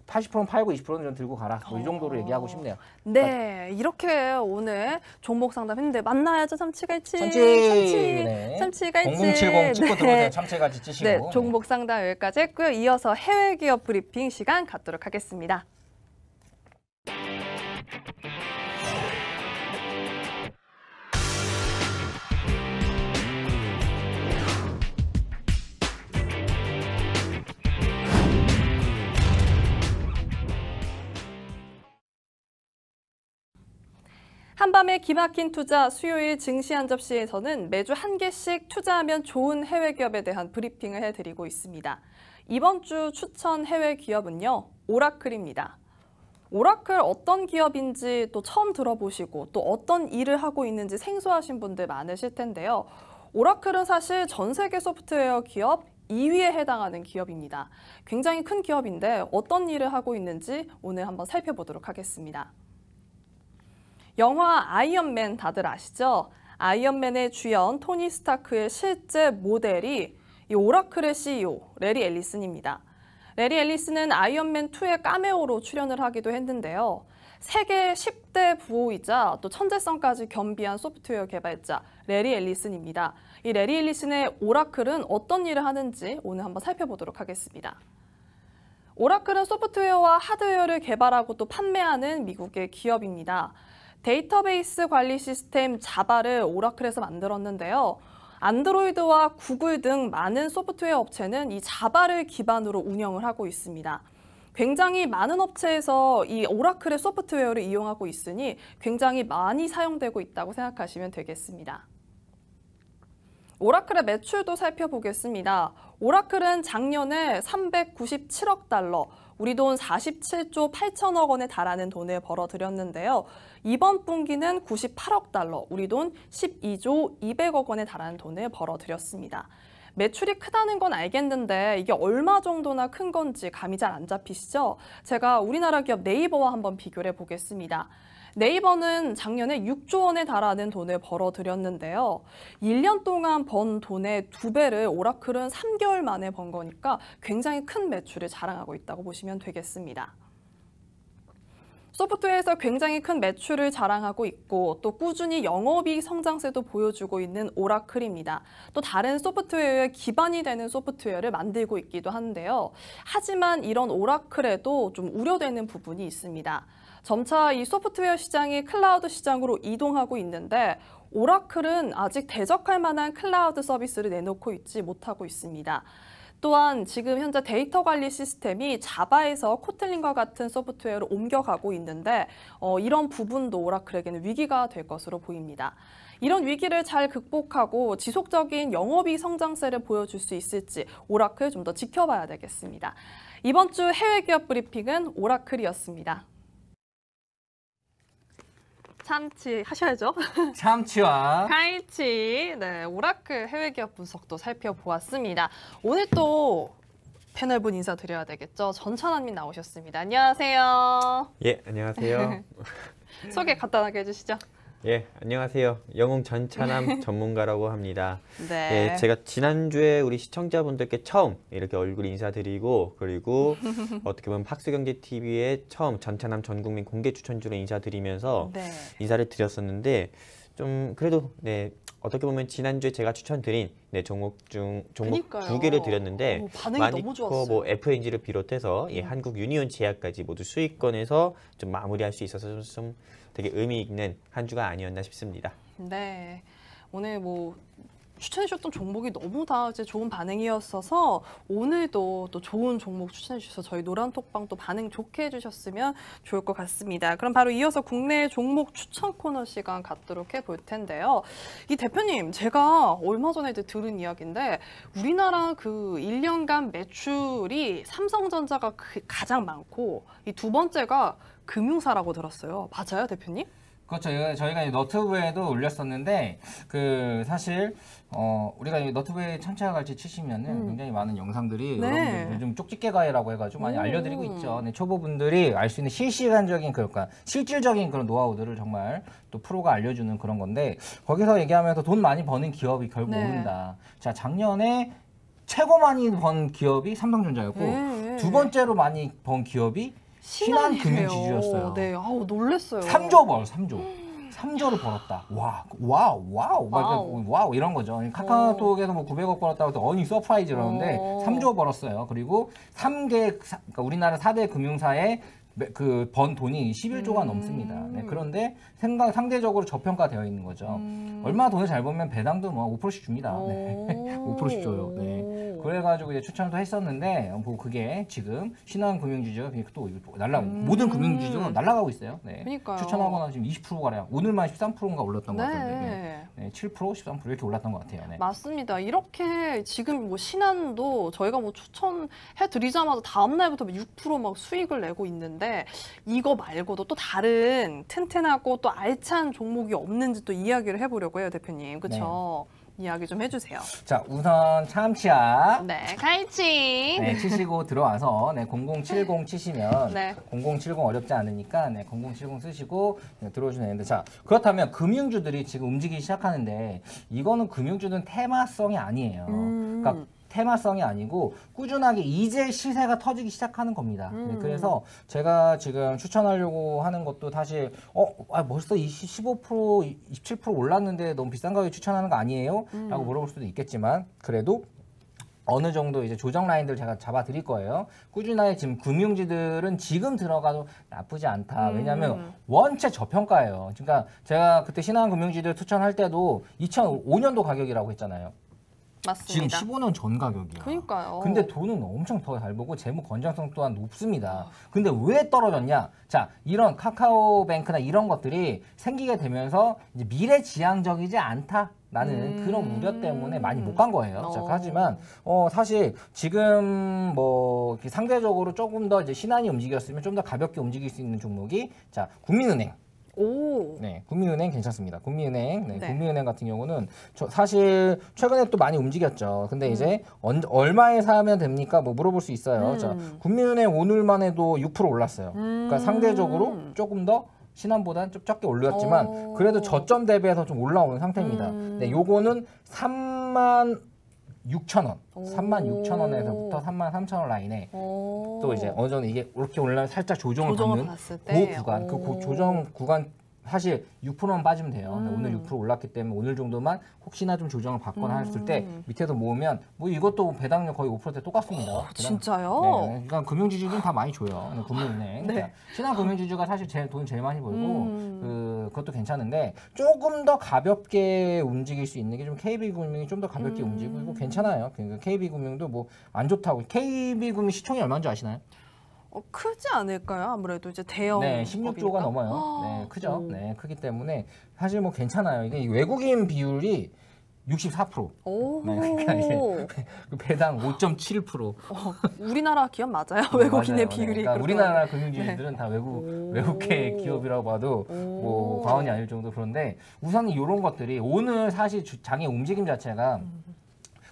80% 팔고 20%는 좀 들고 가라. 뭐 이 정도로 얘기하고 싶네요. 네, 이렇게 오늘 종목 상담했는데 만나야죠, 참치갈치. 네. 참치갈치. 0070 찍고 들어오세요. 참치갈치 찌시고. 네, 종목 상담 여기까지 했고요. 이어서 해외 기업 브리핑 시간 갖도록 하겠습니다. 한밤의 기막힌 투자 수요일 증시 한 접시에서는 매주 한 개씩 투자하면 좋은 해외 기업에 대한 브리핑을 해드리고 있습니다. 이번 주 추천 해외 기업은요, 오라클입니다. 오라클 어떤 기업인지 또 처음 들어보시고 또 어떤 일을 하고 있는지 생소하신 분들 많으실 텐데요. 오라클은 사실 전 세계 소프트웨어 기업 2위에 해당하는 기업입니다. 굉장히 큰 기업인데 어떤 일을 하고 있는지 오늘 한번 살펴보도록 하겠습니다. 영화 아이언맨 다들 아시죠? 아이언맨의 주연 토니 스타크의 실제 모델이 이 오라클의 CEO 레리 앨리슨입니다. 레리 앨리슨은 아이언맨 2의 카메오로 출연을 하기도 했는데요. 세계 10대 부호이자 또 천재성까지 겸비한 소프트웨어 개발자 레리 앨리슨입니다. 이 레리 앨리슨의 오라클은 어떤 일을 하는지 오늘 한번 살펴보도록 하겠습니다. 오라클은 소프트웨어와 하드웨어를 개발하고 또 판매하는 미국의 기업입니다. 데이터베이스 관리 시스템 자바를 오라클에서 만들었는데요. 안드로이드와 구글 등 많은 소프트웨어 업체는 이 자바를 기반으로 운영을 하고 있습니다. 굉장히 많은 업체에서 이 오라클의 소프트웨어를 이용하고 있으니 굉장히 많이 사용되고 있다고 생각하시면 되겠습니다. 오라클의 매출도 살펴보겠습니다. 오라클은 작년에 397억 달러, 우리 돈 47조 8천억 원에 달하는 돈을 벌어들였는데요. 이번 분기는 98억 달러, 우리 돈 12조 200억 원에 달하는 돈을 벌어들였습니다. 매출이 크다는 건 알겠는데 이게 얼마 정도나 큰 건지 감이 잘 안 잡히시죠? 제가 우리나라 기업 네이버와 한번 비교를 해보겠습니다. 네이버는 작년에 6조 원에 달하는 돈을 벌어들였는데요. 1년 동안 번 돈의 2배를 오라클은 3개월 만에 번 거니까 굉장히 큰 매출을 자랑하고 있다고 보시면 되겠습니다. 소프트웨어에서 굉장히 큰 매출을 자랑하고 있고 또 꾸준히 영업이익 성장세도 보여주고 있는 오라클입니다. 또 다른 소프트웨어의 기반이 되는 소프트웨어를 만들고 있기도 한데요. 하지만 이런 오라클에도 좀 우려되는 부분이 있습니다. 점차 이 소프트웨어 시장이 클라우드 시장으로 이동하고 있는데 오라클은 아직 대적할 만한 클라우드 서비스를 내놓고 있지 못하고 있습니다. 또한 지금 현재 데이터 관리 시스템이 자바에서 코틀린과 같은 소프트웨어로 옮겨가고 있는데 이런 부분도 오라클에게는 위기가 될 것으로 보입니다. 이런 위기를 잘 극복하고 지속적인 영업이익 성장세를 보여줄 수 있을지 오라클 좀 더 지켜봐야 되겠습니다. 이번 주 해외 기업 브리핑은 오라클이었습니다. 참치 하셔야죠. 참치와 갈치. 네, 오라클 해외 기업 분석도 살펴보았습니다. 오늘 또 패널분 인사드려야 되겠죠. 전찬환님 나오셨습니다. 안녕하세요. 예, 안녕하세요. 소개 간단하게 해주시죠. 예, 안녕하세요. 영웅 전차남 전문가라고 합니다. 네. 예, 제가 지난주에 우리 시청자분들께 처음 이렇게 얼굴 인사드리고 그리고 어떻게 보면 박수경제TV에 처음 전차남 전국민 공개 추천주로 인사드리면서 네. 인사를 드렸었는데 좀 그래도 네 어떻게 보면 지난주에 제가 추천드린 네 종목 그러니까요. 두 개를 드렸는데 반응이 마니커 너무 좋았어요. 뭐 FNG를 비롯해서 예, 한국 유니온 제약까지 모두 수익권에서 좀 마무리할 수 있어서 좀 되게 의미 있는 한 주가 아니었나 싶습니다. 네. 오늘 뭐 추천해 주셨던 종목이 너무 다 이제 좋은 반응이었어서 오늘도 또 좋은 종목 추천해 주셔서 저희 노란톡방 또 반응 좋게 해주셨으면 좋을 것 같습니다. 그럼 바로 이어서 국내 종목 추천 코너 시간 갖도록 해볼 텐데요. 이 대표님, 제가 얼마 전에 이제 들은 이야기인데 우리나라 그 1년간 매출이 삼성전자가 가장 많고 이 두 번째가 금융사라고 들었어요. 맞아요, 대표님? 그렇죠. 저희가 이 너튜브에도 올렸었는데 그 사실 우리가 이 너튜브에 천차가 갈지 치시면은 굉장히 많은 영상들이 네. 여러분들 요즘 쪽집게 가해라고 해가지고 많이 알려드리고 있죠. 네, 초보분들이 알 수 있는 실시간적인 그러니까 실질적인 그런 노하우들을 정말 또 프로가 알려주는 그런 건데 거기서 얘기하면서 돈 많이 버는 기업이 결국 네. 오른다. 자, 작년에 최고 많이 번 기업이 삼성전자였고 두 번째로 많이 번 기업이 신한금융지주였어요. 네, 아우 놀랬어요. 3조 벌어, 3조. 3조를 벌었다. 와우, 이런 거죠. 카카오톡에서 뭐 900억 벌었다고 해서 어니 서프라이즈 이러는데 3조 벌었어요. 그리고 그러니까 우리나라 4대 금융사의 그 번 돈이 11조가 넘습니다. 네, 그런데 상대적으로 저평가되어 있는 거죠. 얼마나 돈을 잘 벌면 배당도 뭐 5%씩 줍니다. 네. 5%씩 줘요. 네. 그래가지고 이제 추천도 했었는데 뭐 그게 지금 신한금융지주가 또 모든 금융지주가 날아가고 있어요. 네. 그러니까요. 추천하거나 지금 20%가량 오늘만 13%인가 올랐던 것 네. 같은데 네. 7%, 13% 이렇게 올랐던 것 같아요. 네. 맞습니다. 이렇게 지금 뭐 신한도 저희가 뭐 추천해 드리자마자 다음 날부터 6% 수익을 내고 있는데 이거 말고도 또 다른 튼튼하고 또 알찬 종목이 없는지 또 이야기를 해보려고 해요, 대표님. 그렇죠? 이야기 좀 해주세요. 자, 우선 참치약 네, 갈치. 네, 치시고 들어와서 0070 치시면 네. 0070 어렵지 않으니까 0070 쓰시고 들어오시면 되는데 자, 그렇다면 금융주들이 지금 움직이기 시작하는데 이거는 금융주는 테마성이 아니에요. 그러니까 테마성이 아니고 꾸준하게 이제 시세가 터지기 시작하는 겁니다. 네, 그래서 제가 지금 추천하려고 하는 것도 사실 벌써 15%, 27% 올랐는데 너무 비싼 가격에 추천하는 거 아니에요? 라고 물어볼 수도 있겠지만 그래도 어느 정도 이제 조정 라인들 제가 잡아 드릴 거예요. 꾸준하게 지금 금융지들은 지금 들어가도 나쁘지 않다. 왜냐하면 원체 저평가예요. 그러니까 제가 그때 신한금융지들 추천할 때도 2005년도 가격이라고 했잖아요. 지금 맞습니다. 15년 전 가격이야. 그러니까요. 근데 돈은 엄청 더 잘 벌고 재무 건전성 또한 높습니다. 근데 왜 떨어졌냐? 자, 이런 카카오뱅크나 이런 것들이 생기게 되면서 이제 미래지향적이지 않다라는 그런 우려 때문에 많이 못 간 거예요. 자, 하지만 사실 지금 뭐 상대적으로 조금 더 이제 신한이 움직였으면 좀 더 가볍게 움직일 수 있는 종목이 자, 국민은행. 오. 네, 국민은행 괜찮습니다. 국민은행, 네. 국민은행 같은 경우는 사실 최근에 또 많이 움직였죠. 근데 이제 얼마에 사면 됩니까? 뭐 물어볼 수 있어요. 자, 국민은행 오늘만 해도 6% 올랐어요. 그러니까 상대적으로 조금 더 신한보다는 좀 적게 올렸지만 그래도 저점 대비해서 좀 올라오는 상태입니다. 네, 요거는 36,000원, 36,000원에서부터 33,000원 라인에 또 이제 어느 정도 이게 이렇게 올라면 살짝 조정을 받는 봤을 때. 그 구간, 그 조정 구간 사실 6%만 빠지면 돼요. 오늘 6% 올랐기 때문에 오늘 정도만 혹시나 좀 조정을 받거나 했을 때 밑에서 모으면 뭐 이것도 배당률 거의 5%대 똑같습니다. 진짜요? 네, 그러니까 금융지주는 다 많이 줘요. 국민은행. 네. 신한금융지주가 사실 돈 제일 많이 벌고 그것도 괜찮은데 조금 더 가볍게 움직일 수 있는 게 좀 KB금융이 좀 더 가볍게 움직이고 이거 괜찮아요. 그러니까 KB금융도 뭐 안 좋다고. KB금융 시총이 얼마인지 아시나요? 크지 않을까요? 아무래도 이제 대형. 네, 16조가 넘어요. 네, 크죠. 네, 크기 때문에 사실 뭐 괜찮아요. 이게 외국인 비율이 64%. 오. 네, 그러니까 이제 그 배당 5.7%. 우리나라 기업 맞아요. 외국인의 맞아요. 비율이. 그러니까 그렇게 우리나라 금융지주들은 다 외국계 기업이라고 봐도 뭐 과언이 아닐 정도. 그런데 우선 이런 것들이 오늘 사실 장의 움직임 자체가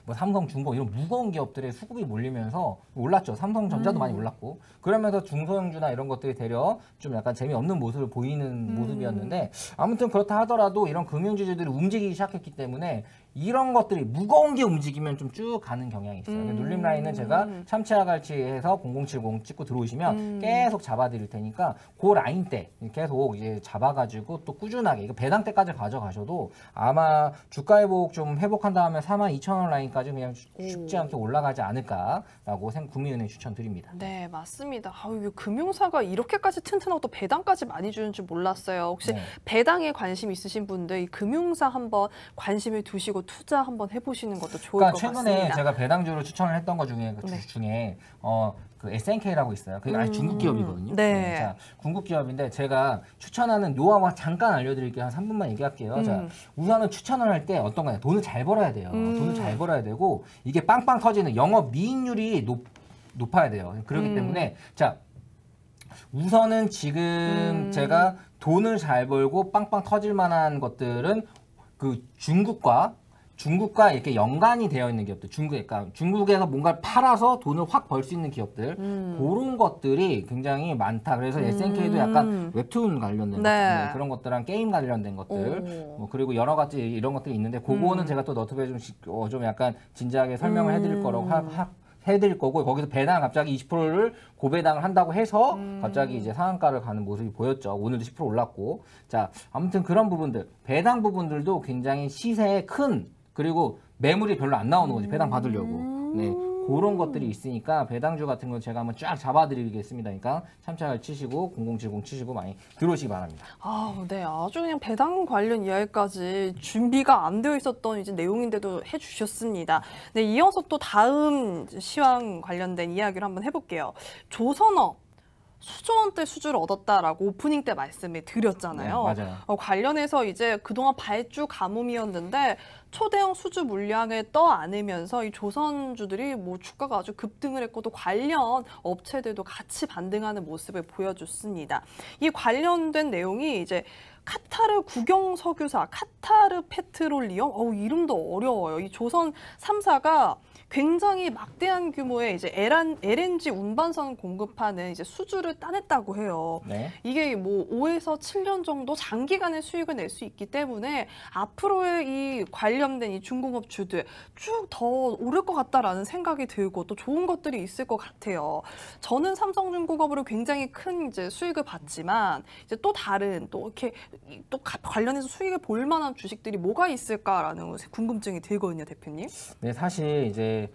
뭐 삼성중공 이런 무거운 기업들의 수급이 몰리면서 올랐죠. 삼성전자도 많이 올랐고 그러면서 중소형주나 이런 것들이 되려 좀 약간 재미없는 모습을 보이는 모습이었는데 아무튼 그렇다 하더라도 이런 금융지주들이 움직이기 시작했기 때문에 이런 것들이 무거운 게 움직이면 좀 쭉 가는 경향이 있어요. 눌림 라인은 제가 참치와 갈치에서 0070 찍고 들어오시면 계속 잡아드릴 테니까 그 라인 때 계속 이제 잡아가지고 또 꾸준하게 이거 배당 때까지 가져가셔도 아마 주가 회복 좀 회복한 다음에 42,000원 라인까지 그냥 쉽지 않게 올라가지 않을까라고 국민은행 추천드립니다. 네, 맞습니다. 아유, 금융사가 이렇게까지 튼튼하고 또 배당까지 많이 주는 줄 몰랐어요. 혹시 네. 배당에 관심 있으신 분들 이 금융사 한번 관심을 두시고 투자 한번 해보시는 것도 좋을 그러니까 것 최근에 같습니다. 제가 배당주를 추천을 했던 것 중에 그 SNK라고 있어요. 그게 아직 중국 기업이거든요. 네. 자, 중국 기업인데 제가 추천하는 노하우 잠깐 알려드릴게요. 한 3분만 얘기할게요. 자, 우선은 추천을 할 때 어떤 거냐. 돈을 잘 벌어야 돼요. 돈을 잘 벌어야 되고 이게 빵빵 터지는 영업 미익률이 높아야 돼요. 그렇기 때문에 자, 우선은 지금 제가 돈을 잘 벌고 빵빵 터질 만한 것들은 그 중국과 이렇게 연관이 되어 있는 기업들, 그러니까 중국에서 뭔가를 팔아서 돈을 확 벌 수 있는 기업들, 그런 것들이 굉장히 많다. 그래서 SNK도 약간 웹툰 관련된 네. 것들, 그런 것들랑 게임 관련된 것들, 뭐 그리고 여러 가지 이런 것들이 있는데, 그거는 제가 또 너튜브에 좀 약간 진지하게 설명을 해드릴 거라고 해드릴 거고, 거기서 배당 갑자기 20%를 고배당을 한다고 해서 갑자기 이제 상한가를 가는 모습이 보였죠. 오늘도 10% 올랐고. 자, 아무튼 그런 부분들, 배당 부분들도 굉장히 시세에 큰, 그리고 매물이 별로 안 나오는 거지, 배당 받으려고. 네. 그런 것들이 있으니까 배당주 같은 건 제가 한번 쫙 잡아드리겠습니다. 그러니까 참치알 치시고 0070 치시고 많이 들어오시기 바랍니다. 아, 네, 아주 그냥 배당 관련 이야기까지 준비가 안 되어 있었던 이제 내용인데도 해주셨습니다. 네, 이어서 또 다음 시황 관련된 이야기를 한번 해볼게요. 조선업. 수조 원대 수주를 얻었다라고 오프닝 때 말씀을 드렸잖아요. 네, 맞아요. 관련해서 이제 그동안 발주 가뭄이었는데 초대형 수주 물량을 떠안으면서 이 조선주들이 뭐 주가가 아주 급등을 했고 또 관련 업체들도 같이 반등하는 모습을 보여줬습니다. 이 관련된 내용이 이제 카타르 국영석유사, 카타르 페트롤리엄, 이름도 어려워요. 이 조선 3사가 굉장히 막대한 규모의 이제 LNG 운반선 공급하는 이제 수주를 따냈다고 해요. 네. 이게 뭐 5에서 7년 정도 장기간의 수익을 낼 수 있기 때문에 앞으로의 이 관련된 이 중공업주들 쭉 더 오를 것 같다라는 생각이 들고 또 좋은 것들이 있을 것 같아요. 저는 삼성중공업으로 굉장히 큰 이제 수익을 봤지만 이제 또 다른 또 이렇게 또 관련해서 수익을 볼 만한 주식들이 뭐가 있을까라는 궁금증이 들거든요, 대표님. 네, 사실 이제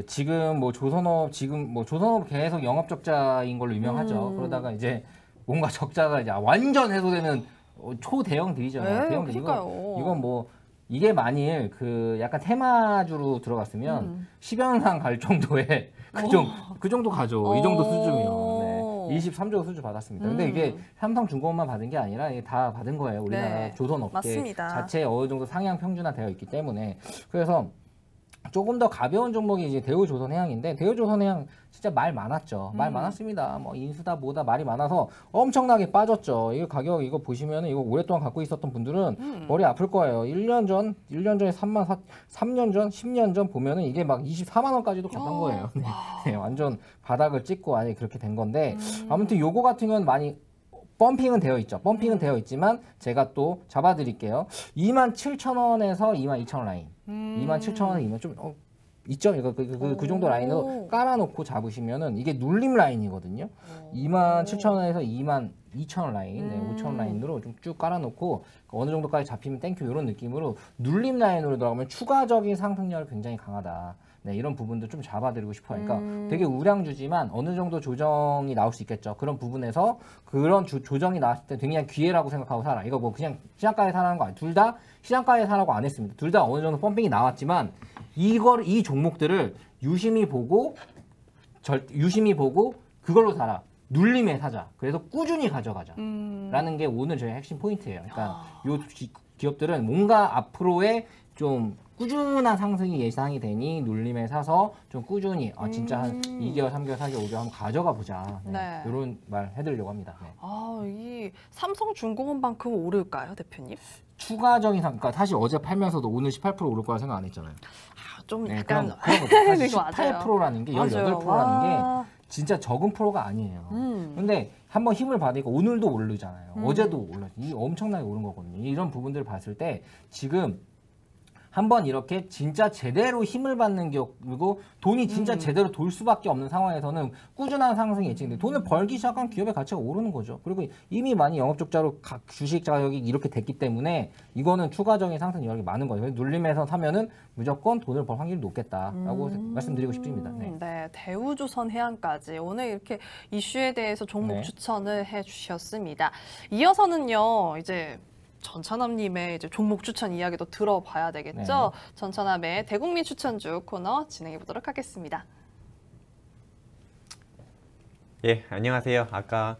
지금 뭐 조선업 계속 영업 적자인 걸로 유명하죠. 그러다가 이제 뭔가 적자가 이제 완전 해소되면 초대형들이죠. 네, 대형들. 그러니까요. 이건 뭐 이게 만일 약간 테마주로 들어갔으면 10연상 갈 정도의 그 정도 가죠. 이 정도 수준이요. 네. 23조 수주 받았습니다. 근데 이게 삼성중공업만 받은 게 아니라 이게 다 받은 거예요. 우리나라 네, 조선업계 맞습니다. 자체에 어느 정도 상향 평준화되어 있기 때문에. 그래서 조금 더 가벼운 종목이 이제 대우조선해양인데, 대우조선해양 진짜 말 많았죠. 말 많았습니다. 뭐 인수다 뭐다 말이 많아서 엄청나게 빠졌죠. 이거 가격 이거 보시면은 이거 오랫동안 갖고 있었던 분들은 머리 아플 거예요. 1년 전에 3년 전, 10년 전 보면은 이게 막 24만 원까지도 갔던 거예요. 네, 완전 바닥을 찍고 아예 그렇게 된 건데, 아무튼 요거 같은 건 많이 펌핑은 되어 있죠. 펌핑은 되어 있지만 제가 또 잡아드릴게요. 27,000원에서 22,000원 라인. 27,000원에 2만 좀 있죠. 이거 그 정도 라인으로 깔아놓고 잡으시면은 이게 눌림 라인이거든요. 27,000원에서 22,000원 라인, 5,000원 라인으로 좀 쭉 깔아놓고 어느 정도까지 잡히면 땡큐 이런 느낌으로 눌림 라인으로 들어가면 추가적인 상승력이 굉장히 강하다. 네, 이런 부분도 좀 잡아드리고 싶어요. 그러니까 되게 우량주지만 어느 정도 조정이 나올 수 있겠죠. 그런 부분에서 그런 조정이 나왔을 때 굉장히 기회라고 생각하고 사라. 이거 뭐 그냥 시장가에 사라는 거 아니에요. 둘 다 시장가에 사라고 안 했습니다. 둘 다 어느 정도 펌핑이 나왔지만 이 종목들을 유심히 보고 그걸로 사라. 눌림에 사자. 그래서 꾸준히 가져가자. 라는 게 오늘 저희 핵심 포인트예요. 그러니까 요 기업들은 뭔가 앞으로의 좀 꾸준한 상승이 예상이 되니 눌림에 사서 좀 꾸준히 진짜 한 2개월, 3개월, 4개월, 5개월 한번 가져가 보자. 네. 이런 말 해드리려고 합니다. 네. 이 삼성중공업만큼 오를까요, 대표님? 추가적인 그러니까 사실 어제 팔면서도 오늘 18% 오를 거라 생각 안 했잖아요. 좀 네, 약간 그런 거죠. 사실 이거 맞아요. 18%라는 게 18%라는 게 진짜 적은 프로가 아니에요. 근데 한번 힘을 받으니까 오늘도 오르잖아요. 어제도 올랐죠. 이 엄청나게 오른 거거든요. 이런 부분들을 봤을 때 지금 한번 이렇게 진짜 제대로 힘을 받는 그리고 돈이 진짜 제대로 돌 수밖에 없는 상황에서는 꾸준한 상승이 예측돼. 돈을 벌기 시작한 기업의 가치가 오르는 거죠. 그리고 이미 많이 영업적자로 주식 자격이 이렇게 됐기 때문에 이거는 추가적인 상승 여력이 많은 거예요. 눌림에서 사면은 무조건 돈을 벌 확률이 높겠다라고 말씀드리고 싶습니다. 네. 네, 대우조선 해양까지 오늘 이렇게 이슈에 대해서 종목 네. 추천을 해주셨습니다. 이어서는요, 이제 전찬남님의 이제 종목 추천 이야기도 들어봐야 되겠죠. 네. 전찬남의 대국민 추천주 코너 진행해 보도록 하겠습니다. 예, 안녕하세요. 아까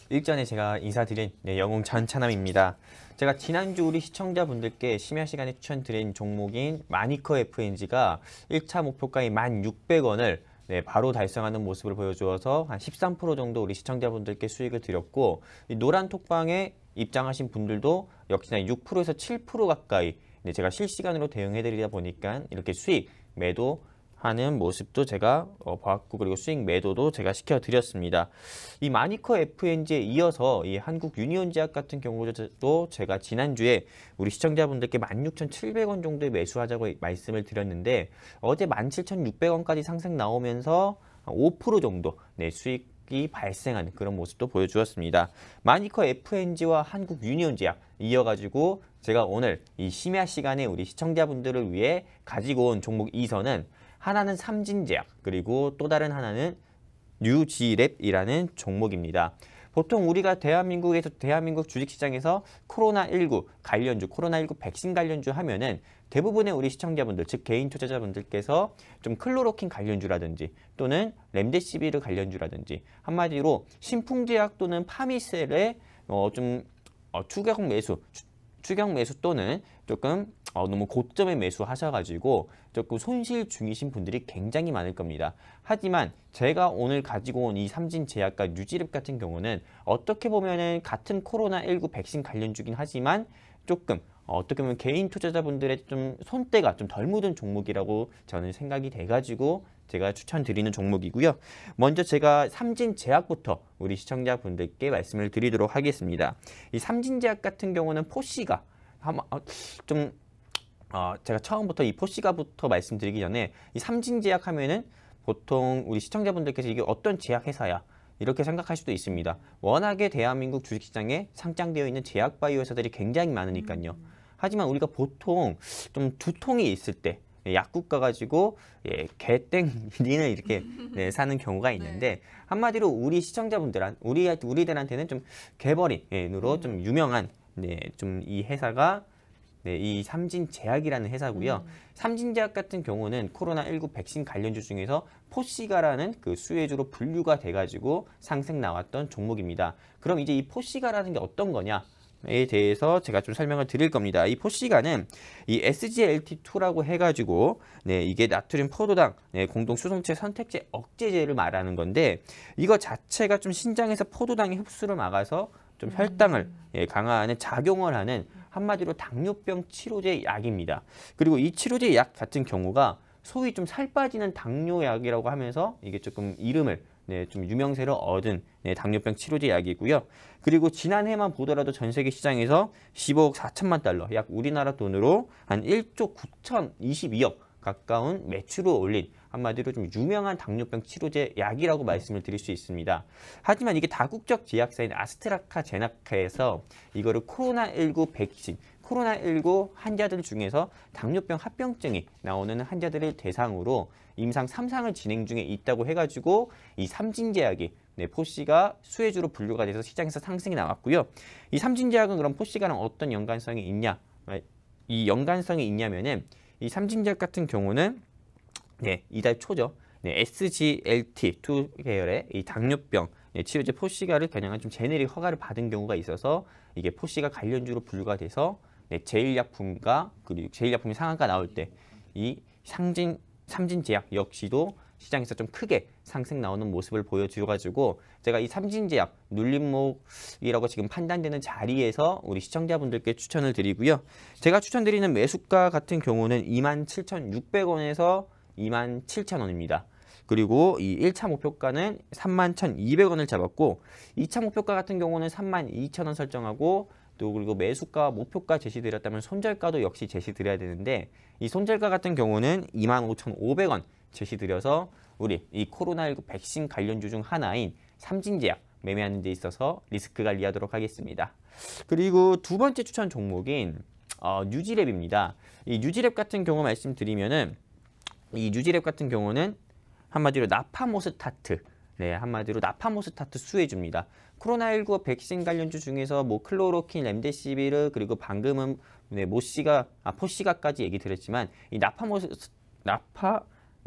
일전에 제가 인사드린 영웅 전찬남입니다. 제가 지난주 우리 시청자분들께 심야 시간에 추천드린 종목인 마니커 FNG가 1차 목표가인 1,600원을 바로 달성하는 모습을 보여주어서 한 13% 정도 우리 시청자분들께 수익을 드렸고, 이 노란 톡방에 입장하신 분들도 역시나 6%에서 7% 가까이 제가 실시간으로 대응해드리다 보니까 이렇게 수익 매도하는 모습도 제가 봤고, 그리고 수익 매도도 제가 시켜드렸습니다. 이 마니커 FNG에 이어서 이 한국 유니온제약 같은 경우도 제가 지난주에 우리 시청자분들께 16,700원 정도에 매수하자고 말씀을 드렸는데, 어제 17,600원까지 상승 나오면서 5% 정도 수익이 발생하는 그런 모습도 보여주었습니다. 마니커 FNG와 한국 유니온제약 이어가지고 제가 오늘 이 심야 시간에 우리 시청자분들을 위해 가지고 온 종목 2선은, 하나는 삼진제약, 그리고 또 다른 하나는 뉴지랩이라는 종목입니다. 보통 우리가 대한민국 주식시장에서 코로나19 관련주, 코로나19 백신 관련주 하면은 대부분의 우리 시청자분들, 즉 개인 투자자분들께서 좀 클로로킨 관련주라든지 또는 렘데시비르 관련주라든지, 한마디로 신풍제약 또는 파미셀의 추격 매수 또는 조금 너무 고점에 매수하셔가지고 조금 손실 중이신 분들이 굉장히 많을 겁니다. 하지만 제가 오늘 가지고 온 이 삼진제약과 뉴지랩 같은 경우는 어떻게 보면은 같은 코로나19 백신 관련주긴 하지만 조금 어떻게 보면 개인 투자자분들의 좀 손때가 좀 덜 묻은 종목이라고 저는 생각이 돼가지고 제가 추천드리는 종목이고요. 먼저 제가 삼진제약부터 우리 시청자분들께 말씀을 드리도록 하겠습니다. 이 삼진제약 같은 경우는 포시가 제가 처음부터 이 포시가부터 말씀드리기 전에, 이 삼진제약 하면은 보통 우리 시청자분들께서 이게 어떤 제약회사야 이렇게 생각할 수도 있습니다. 워낙에 대한민국 주식시장에 상장되어 있는 제약바이오 회사들이 굉장히 많으니까요. 하지만 우리가 보통 좀 두통이 있을 때 약국 가가지고 개땡린을 이렇게 사는 경우가 있는데, 한마디로 우리 우리들한테는 좀 개버린으로 좀 유명한 좀 이 회사가 이 삼진제약이라는 회사고요. 삼진제약 같은 경우는 코로나19 백신 관련주 중에서 포시가라는 그 수혜주로 분류가 돼가지고 상승 나왔던 종목입니다. 그럼 이제 이 포시가라는 게 어떤 거냐에 대해서 제가 좀 설명을 드릴 겁니다. 이 포시가는 이 SGLT2라고 해가지고 이게 나트륨 포도당 공동 수송체 선택제 억제제를 말하는 건데, 이거 자체가 좀 신장에서 포도당의 흡수를 막아서 좀 혈당을 강화하는 작용을 하는, 한마디로 당뇨병 치료제 약입니다. 그리고 이 치료제 약 같은 경우가 소위 좀 살 빠지는 당뇨약이라고 하면서 이게 조금 이름을 좀 유명세를 얻은 당뇨병 치료제 약이고요. 그리고 지난해만 보더라도 전 세계 시장에서 15억 4천만 달러, 약 우리나라 돈으로 한 1조 9,022억 가까운 매출을 올린, 한마디로 좀 유명한 당뇨병 치료제 약이라고 말씀을 드릴 수 있습니다. 하지만 이게 다국적 제약사인 아스트라카제네카에서 이거를 코로나19 백신, 코로나19 환자들 중에서 당뇨병 합병증이 나오는 환자들을 대상으로 임상 3상을 진행 중에 있다고 해가지고 이 삼진제약이 포시가 수혜주로 분류가 돼서 시장에서 상승이 나왔고요. 이 삼진제약은 그럼 포시가랑 어떤 연관성이 있냐? 이 연관성이 있냐면은, 이 삼진제약 같은 경우는 이달 초죠. SGLT2 계열의 이 당뇨병 치료제 포시가를 겨냥한 좀 제네릭 허가를 받은 경우가 있어서 이게 포시가 관련주로 분류가 돼서 제일약품과, 그리고 제일약품이 상한가 나올 때 이 삼진제약 역시도 시장에서 좀 크게 상승 나오는 모습을 보여주어가지고, 제가 이 삼진제약 눌림목이라고 지금 판단되는 자리에서 우리 시청자분들께 추천을 드리고요. 제가 추천드리는 매수가 같은 경우는 27,600원에서 27,000원입니다. 그리고 이 1차 목표가는 31,200원을 잡았고, 2차 목표가 같은 경우는 32,000원 설정하고 또 그리고 매수가, 목표가 제시드렸다면 손절가도 역시 제시드려야 되는데 이 손절가 같은 경우는 25,500원 제시드려서 우리 이 코로나19 백신 관련주 중 하나인 삼진제약 매매하는 데 있어서 리스크 관리하도록 하겠습니다. 그리고 두 번째 추천 종목인 뉴지랩입니다. 이 뉴지랩 같은 경우 말씀드리면은 이 뉴지랩 같은 경우는 한마디로 나파모스타트, 네, 한마디로 나파모스타트 수혜주입니다. 코로나19 백신 관련주 중에서 뭐 클로로킨, 렘데시비르 그리고 방금은 네, 포시가까지 얘기 드렸지만 이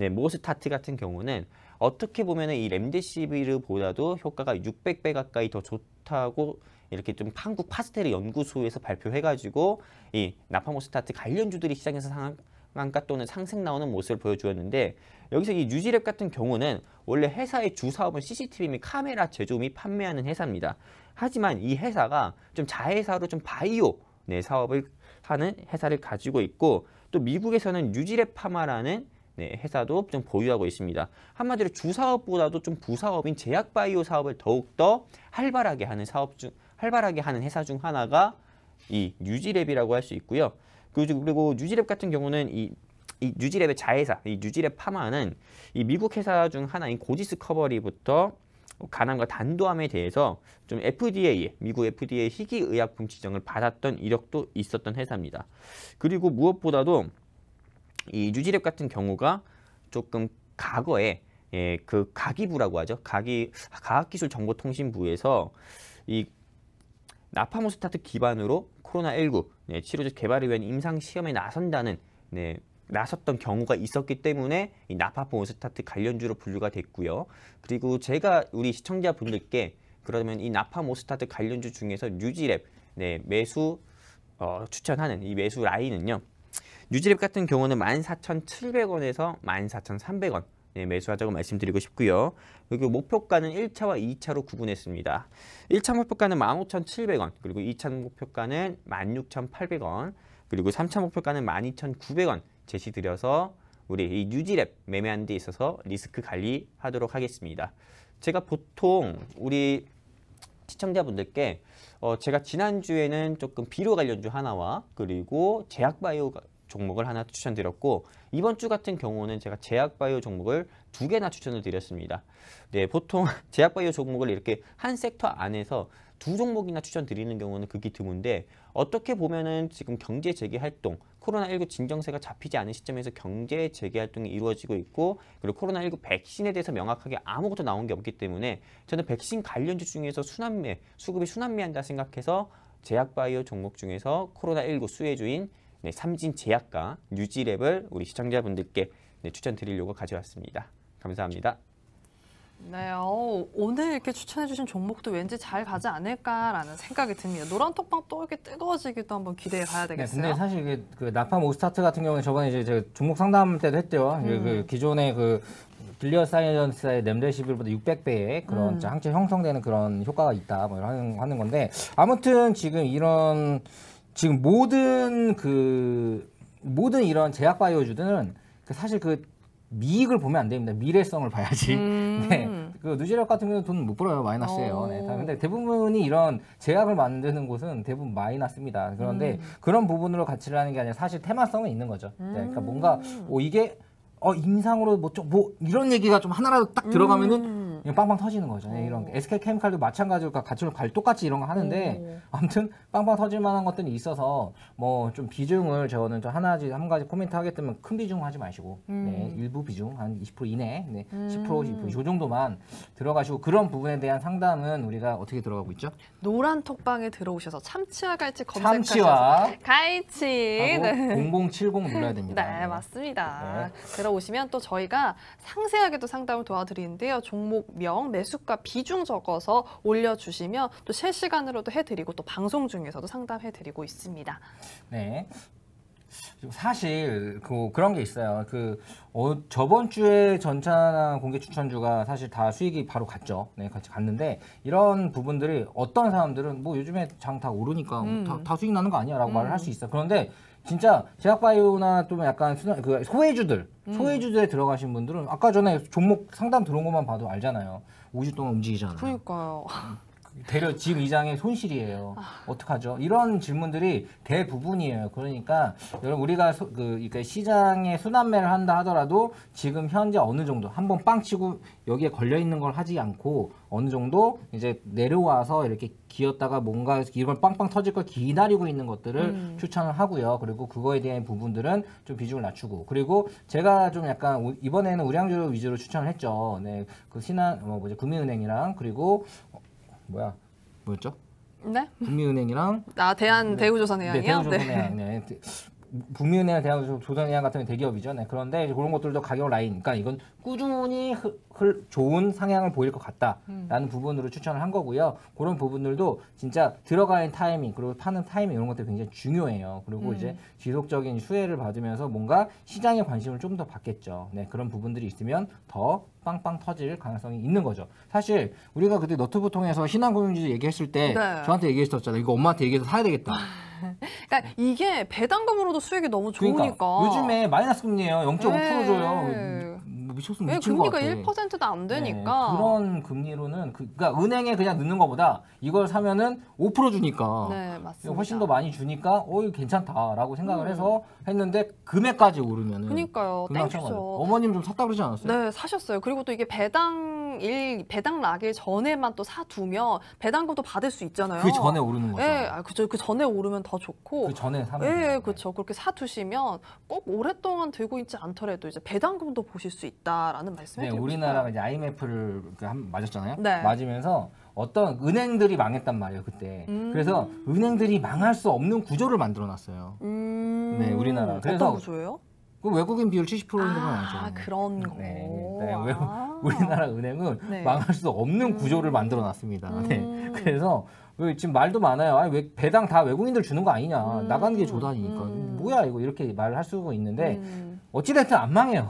모스타트 같은 경우는 어떻게 보면은 이 렘데시비르보다도 효과가 600배 가까이 더 좋다고 이렇게 좀 한국 파스텔 연구소에서 발표해가지고 이 나파모스타트 관련주들이 시장에서 상한가 또는 상승 나오는 모습을 보여주었는데 여기서 이 뉴지랩 같은 경우는 원래 회사의 주 사업은 CCTV 및 카메라 제조 및 판매하는 회사입니다. 하지만 이 회사가 좀 자회사로 좀 바이오 네, 사업을 하는 회사를 가지고 있고 또 미국에서는 뉴지랩 파마라는 네, 회사도 좀 보유하고 있습니다. 한마디로 주 사업보다도 좀 부사업인 제약 바이오 사업을 더욱더 활발하게 하는 회사 중 하나가 이 뉴지랩이라고 할 수 있고요. 그리고 뉴지랩 같은 경우는 이 뉴지랩의 자회사, 이 뉴지랩 파마는 이 미국 회사 중 하나인 고디스커버리부터 간암과 단도암에 대해서 좀 미국 FDA 희귀의약품 지정을 받았던 이력도 있었던 회사입니다. 그리고 무엇보다도 이 뉴지랩 같은 경우가 조금 과거에 그 가기부라고 하죠. 과학기술정보통신부에서 이 나파모스타트 기반으로 코로나19 치료제 개발을 위한 임상시험에 나섰던 경우가 있었기 때문에 이 나파모스타트 관련주로 분류가 됐고요. 그리고 제가 우리 시청자분들께 그러면 이 나파모스타트 관련주 중에서 뉴지랩 추천하는 이 매수 라인은요. 뉴지랩 같은 경우는 14,700원에서 14,300원 매수하자고 말씀드리고 싶고요. 그리고 목표가는 1차와 2차로 구분했습니다. 1차 목표가는 15,700원, 그리고 2차 목표가는 16,800원, 그리고 3차 목표가는 12,900원 제시드려서 우리 이 뉴지랩 매매하는 데 있어서 리스크 관리하도록 하겠습니다. 제가 보통 우리 시청자분들께 제가 지난주에는 조금 비료 관련주 하나와 그리고 제약바이오 종목을 하나 추천드렸고 이번 주 같은 경우는 제가 제약바이오 종목을 2개나 추천을 드렸습니다. 네, 보통 제약바이오 종목을 이렇게 한 섹터 안에서 2종목이나 추천드리는 경우는 극히 드문데 어떻게 보면은 지금 경제 재개 활동, 코로나19 진정세가 잡히지 않은 시점에서 경제 재개 활동이 이루어지고 있고 그리고 코로나19 백신에 대해서 명확하게 아무것도 나온 게 없기 때문에 저는 백신 관련주 중에서 수급이 순환매한다 생각해서 제약바이오 종목 중에서 코로나19 수혜주인 삼진제약과 뉴지랩을 우리 시청자분들께 추천드리려고 가져왔습니다. 감사합니다. 네, 오늘 이렇게 추천해주신 종목도 왠지 잘 가지 않을까라는 생각이 듭니다. 노란 톡방 또 이렇게 뜨거워지기도 한번 기대해 봐야 되겠어요. 네, 근데 사실 그 나파모스타트 같은 경우는 저번에 이제 제가 종목 상담 때도 했대요. 그 기존의 그 빌리어 사이언스의 렘데시빌보다 600배의 그런 항체 형성되는 그런 효과가 있다, 뭐 하는 건데 아무튼 지금 모든 이런 제약 바이오주들은 사실 그 미익을 보면 안 됩니다. 미래성을 봐야지. 네. 그 뉴지랩 같은 경우는 돈 못 벌어요. 마이너스예요. 네. 근데 대부분이 이런 제약을 만드는 곳은 대부분 마이너스입니다. 그런데 그런 부분으로 가치를 하는 게 아니라 사실 테마성은 있는 거죠. 네. 그러니까 뭔가 이게 임상으로 뭐 이런 얘기가 좀 하나라도 딱 들어가면은 빵빵 터지는 거죠. 네, 이런 SK케미칼도 마찬가지로 가치를 똑같이 이런 거 하는데 아무튼 빵빵 터질 만한 것들이 있어서 뭐 좀 비중을 저는 좀 한 가지 코멘트 하겠다면 큰 비중 하지 마시고 네, 일부 비중 한 20% 이내, 네, 10% 20% 이 정도만 들어가시고 그런 부분에 대한 상담은 우리가 어떻게 들어가고 있죠? 노란 톡방에 들어오셔서 참치와 갈치 검색하셔서 참치와 갈치 네. 0070 눌러야 됩니다. 네, 네. 맞습니다. 네. 들어오시면 또 저희가 상세하게도 상담을 도와드리는데요. 종목명, 매수가 비중 적어서 올려주시면 또 실시간으로도 해드리고 또 방송 중에서도 상담해드리고 있습니다. 네. 사실 그런 게 있어요. 저번 주에 전차나 공개 추천주가 사실 다 수익이 바로 갔죠. 네, 같이 갔는데 이런 부분들이 어떤 사람들은 뭐 요즘에 장 다 오르니까 다 수익 나는 거 아니야라고 말을 할 수 있어. 그런데 진짜 제약바이오나 또 약간 소외주들에 들어가신 분들은 아까 전에 종목 상담 들어온 것만 봐도 알잖아요. 5주 동안 움직이잖아요. 그러니까요. 지금 이장의 손실이에요. 어떡하죠? 이런 질문들이 대부분이에요. 그러니까 여러분 우리가 그러니까 시장에 순환매를 한다 하더라도 지금 현재 어느 정도 한번 빵 치고 여기에 걸려 있는 걸 하지 않고 어느 정도 이제 내려와서 이렇게 기었다가 뭔가 이걸 빵빵 터질 걸 기다리고 있는 것들을 추천을 하고요. 그리고 그거에 대한 부분들은 좀 비중을 낮추고 그리고 제가 좀 약간 이번에는 우량주 위주로 추천을 했죠. 네, 그 국민은행이랑 그리고 뭐였죠? 네? 국민은행이랑 대우조선해양이요? 대우조선해양. 네. 국민은행이나 대우조선해양 같은 대기업이죠. 네. 그런데 이제 그런 것들도 가격 라인, 그러니까 이건 꾸준히 좋은 상향을 보일 것 같다라는 부분으로 추천을 한 거고요. 그런 부분들도 진짜 들어가는 타이밍 그리고 파는 타이밍 이런 것들이 굉장히 중요해요. 그리고 이제 지속적인 수혜를 받으면서 뭔가 시장의 관심을 좀 더 받겠죠. 네, 그런 부분들이 있으면 더 빵빵 터질 가능성이 있는 거죠. 사실 우리가 그때 너튜브 통해서 신한금융지수 얘기했을 때 네. 저한테 얘기했었잖아요. 이거 엄마한테 얘기해서 사야 되겠다. 그러니까 이게 배당금으로도 수익이 너무 좋으니까. 그러니까 요즘에 마이너스 금리예요. 0.5% 네. 줘요. 미쳤으면 미친 것 금리가 같아. 1%도 안 되니까. 네, 그런 금리로는 그러니까 은행에 그냥 넣는 것보다 이걸 사면은 5% 주니까 네, 맞습니다. 훨씬 더 많이 주니까 이거 괜찮다라고 생각을 해서 했는데 금액까지 오르면은 그러니까요. 금방 땡큐죠. 참아요. 어머님 좀 샀다 그러지 않았어요? 네, 사셨어요. 그리고 또 이게 배당 나기 전에만 또 사두면 배당금도 받을 수 있잖아요. 그 전에 오르는 거죠. 네, 그죠. 그 전에 오르면 더 좋고. 그 전에 사면 네, 돼요. 그렇죠. 그렇게 사두시면 꼭 오랫동안 들고 있지 않더라도 이제 배당금도 보실 수 있다라는 말씀을 네, 드리고 우리나라가 싶어요. 이제 IMF를 맞았잖아요. 네. 맞으면서 어떤 은행들이 망했단 말이에요, 그때. 그래서 은행들이 망할 수 없는 구조를 만들어놨어요. 네, 우리나라. 그래서 어떤 구조예요? 그 외국인 비율 70%인 데만 알죠. 그런 거. 네, 우리나라 은행은 네. 망할 수 없는 구조를 만들어놨습니다. 네, 그래서 지금 말도 많아요. 왜 배당 다 외국인들 주는 거 아니냐. 나가는 게 조단이니까. 뭐야 이거 이렇게 말을 할 수가 있는데 어찌됐든 안 망해요.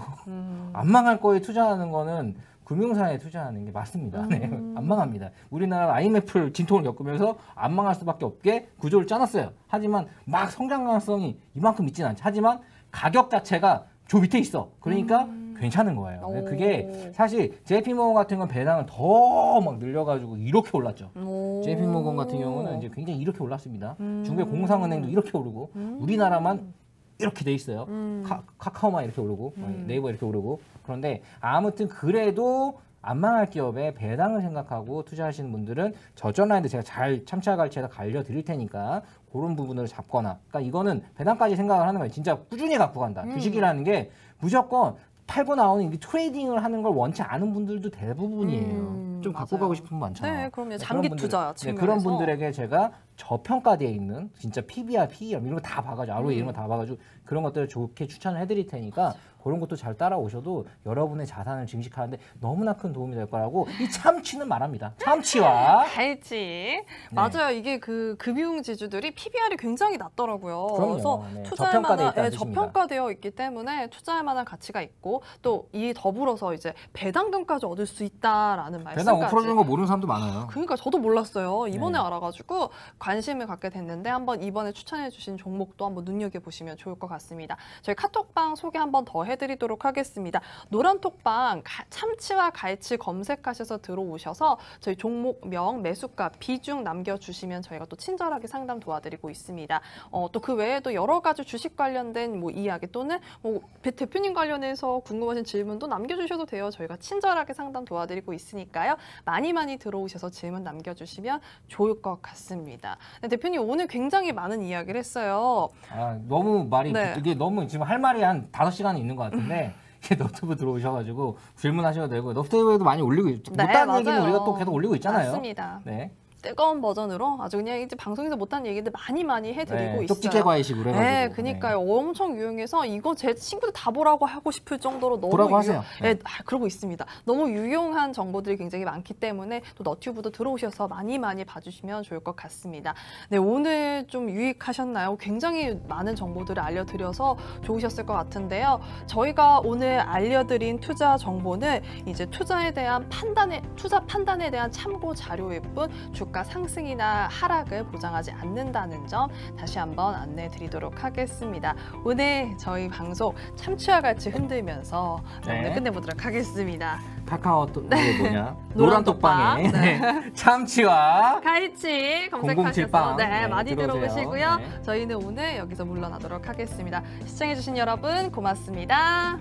안 망할 거에 투자하는 거는 금융사에 투자하는 게 맞습니다. 네, 안 망합니다. 우리나라가 IMF 진통을 겪으면서 안 망할 수밖에 없게 구조를 짜놨어요. 하지만 막 성장 가능성이 이만큼 있지는 않죠. 하지만 가격 자체가 저 밑에 있어. 그러니까 괜찮은 거예요. 그게 사실 JP모건 같은 건 배당을 더 막 늘려가지고 이렇게 올랐죠. JP모건 같은 경우는 이제 굉장히 이렇게 올랐습니다. 중국의 공상은행도 이렇게 오르고 우리나라만 이렇게 돼 있어요. 카카오만 이렇게 오르고 네이버 이렇게 오르고 그런데 아무튼 그래도 안 망할 기업에 배당을 생각하고 투자하시는 분들은 저점 라인도 제가 잘 참치와 갈치에다 갈려드릴 테니까 그런 부분을 잡거나 그러니까 이거는 배당까지 생각을 하는 거예요. 진짜 꾸준히 갖고 간다. 주식이라는 게 무조건 팔고 나오는 이 트레이딩을 하는 걸 원치 않은 분들도 대부분이에요. 좀 갖고 맞아요. 가고 싶은 분 많잖아요. 네, 그럼요. 장기 투자 네, 그런 분들에게 제가 저평가되어 있는 진짜 PBR, PER 이런 거 다 봐가지고 ROE 이런 거 다 봐가지고 그런 것들을 좋게 추천을 해드릴 테니까 그런 것도 잘 따라오셔도 여러분의 자산을 증식하는데 너무나 큰 도움이 될 거라고 이 참치는 말합니다. 참치와 갈치. 맞아요. 이게 그 금융지주들이 PBR이 굉장히 낮더라고요. 그럼요. 그래서 네, 투자할 저평가되어 만한, 있다는 네, 뜻입니다. 저평가되어 있기 때문에 투자할 만한 가치가 있고 또 이 더불어서 이제 배당금까지 얻을 수 있다라는 배당 말씀까지. 5% 주는 거 모르는 사람도 많아요. 그러니까 저도 몰랐어요. 이번에 네. 알아가지고 관심을 갖게 됐는데 한번 이번에 추천해주신 종목도 한번 눈여겨보시면 좋을 것 같습니다. 저희 카톡방 소개 한번 더 해드리도록 하겠습니다. 노란톡방 참치와 갈치 검색하셔서 들어오셔서 저희 종목명, 매수가, 비중 남겨주시면 저희가 또 친절하게 상담 도와드리고 있습니다. 또 그 외에도 여러 가지 주식 관련된 뭐 이야기 또는 뭐 대표님 관련해서 궁금하신 질문도 남겨주셔도 돼요. 저희가 친절하게 상담 도와드리고 있으니까요. 많이 들어오셔서 질문 남겨주시면 좋을 것 같습니다. 네, 대표님 오늘 굉장히 많은 이야기를 했어요. 너무 말이 네. 이게 너무 지금 할 말이 한 5시간은 있는 것 같은데 이게 너튜브 들어오셔가지고 질문하셔도 되고 너튜브에도 많이 올리고 네, 못한 얘기는 맞아요. 우리가 또 계속 올리고 있잖아요. 맞습니다. 네. 뜨거운 버전으로 아주 그냥 이제 방송에서 못한 얘기들 많이 해드리고 있어요. 쪽지게 과외식으로 해가지고. 네, 그니까요. 엄청 유용해서 이거 제 친구들 다 보라고 하고 싶을 정도로 너무 보라고 하세요. 네, 그러고 있습니다. 너무 유용한 정보들이 굉장히 많기 때문에 또 너튜브도 들어오셔서 많이 봐주시면 좋을 것 같습니다. 네, 오늘 좀 유익하셨나요? 굉장히 많은 정보들을 알려드려서 좋으셨을 것 같은데요. 저희가 오늘 알려드린 투자 정보는 이제 투자에 대한 투자 판단에 대한 참고 자료일 뿐 주가 주가 상승이나 하락을 보장하지 않는다는 점 다시 한번 안내해 드리도록 하겠습니다. 오늘 저희 방송 참치와 같이 흔들면서 네. 오늘 끝내보도록 하겠습니다. 카카오톡 이게 뭐냐? 노란 노란톡방에 톡방. 참치와 가이치 검색하셔서 007방. 네, 많이 들어오세요. 들어오시고요. 네. 저희는 오늘 여기서 물러나도록 하겠습니다. 시청해주신 여러분 고맙습니다.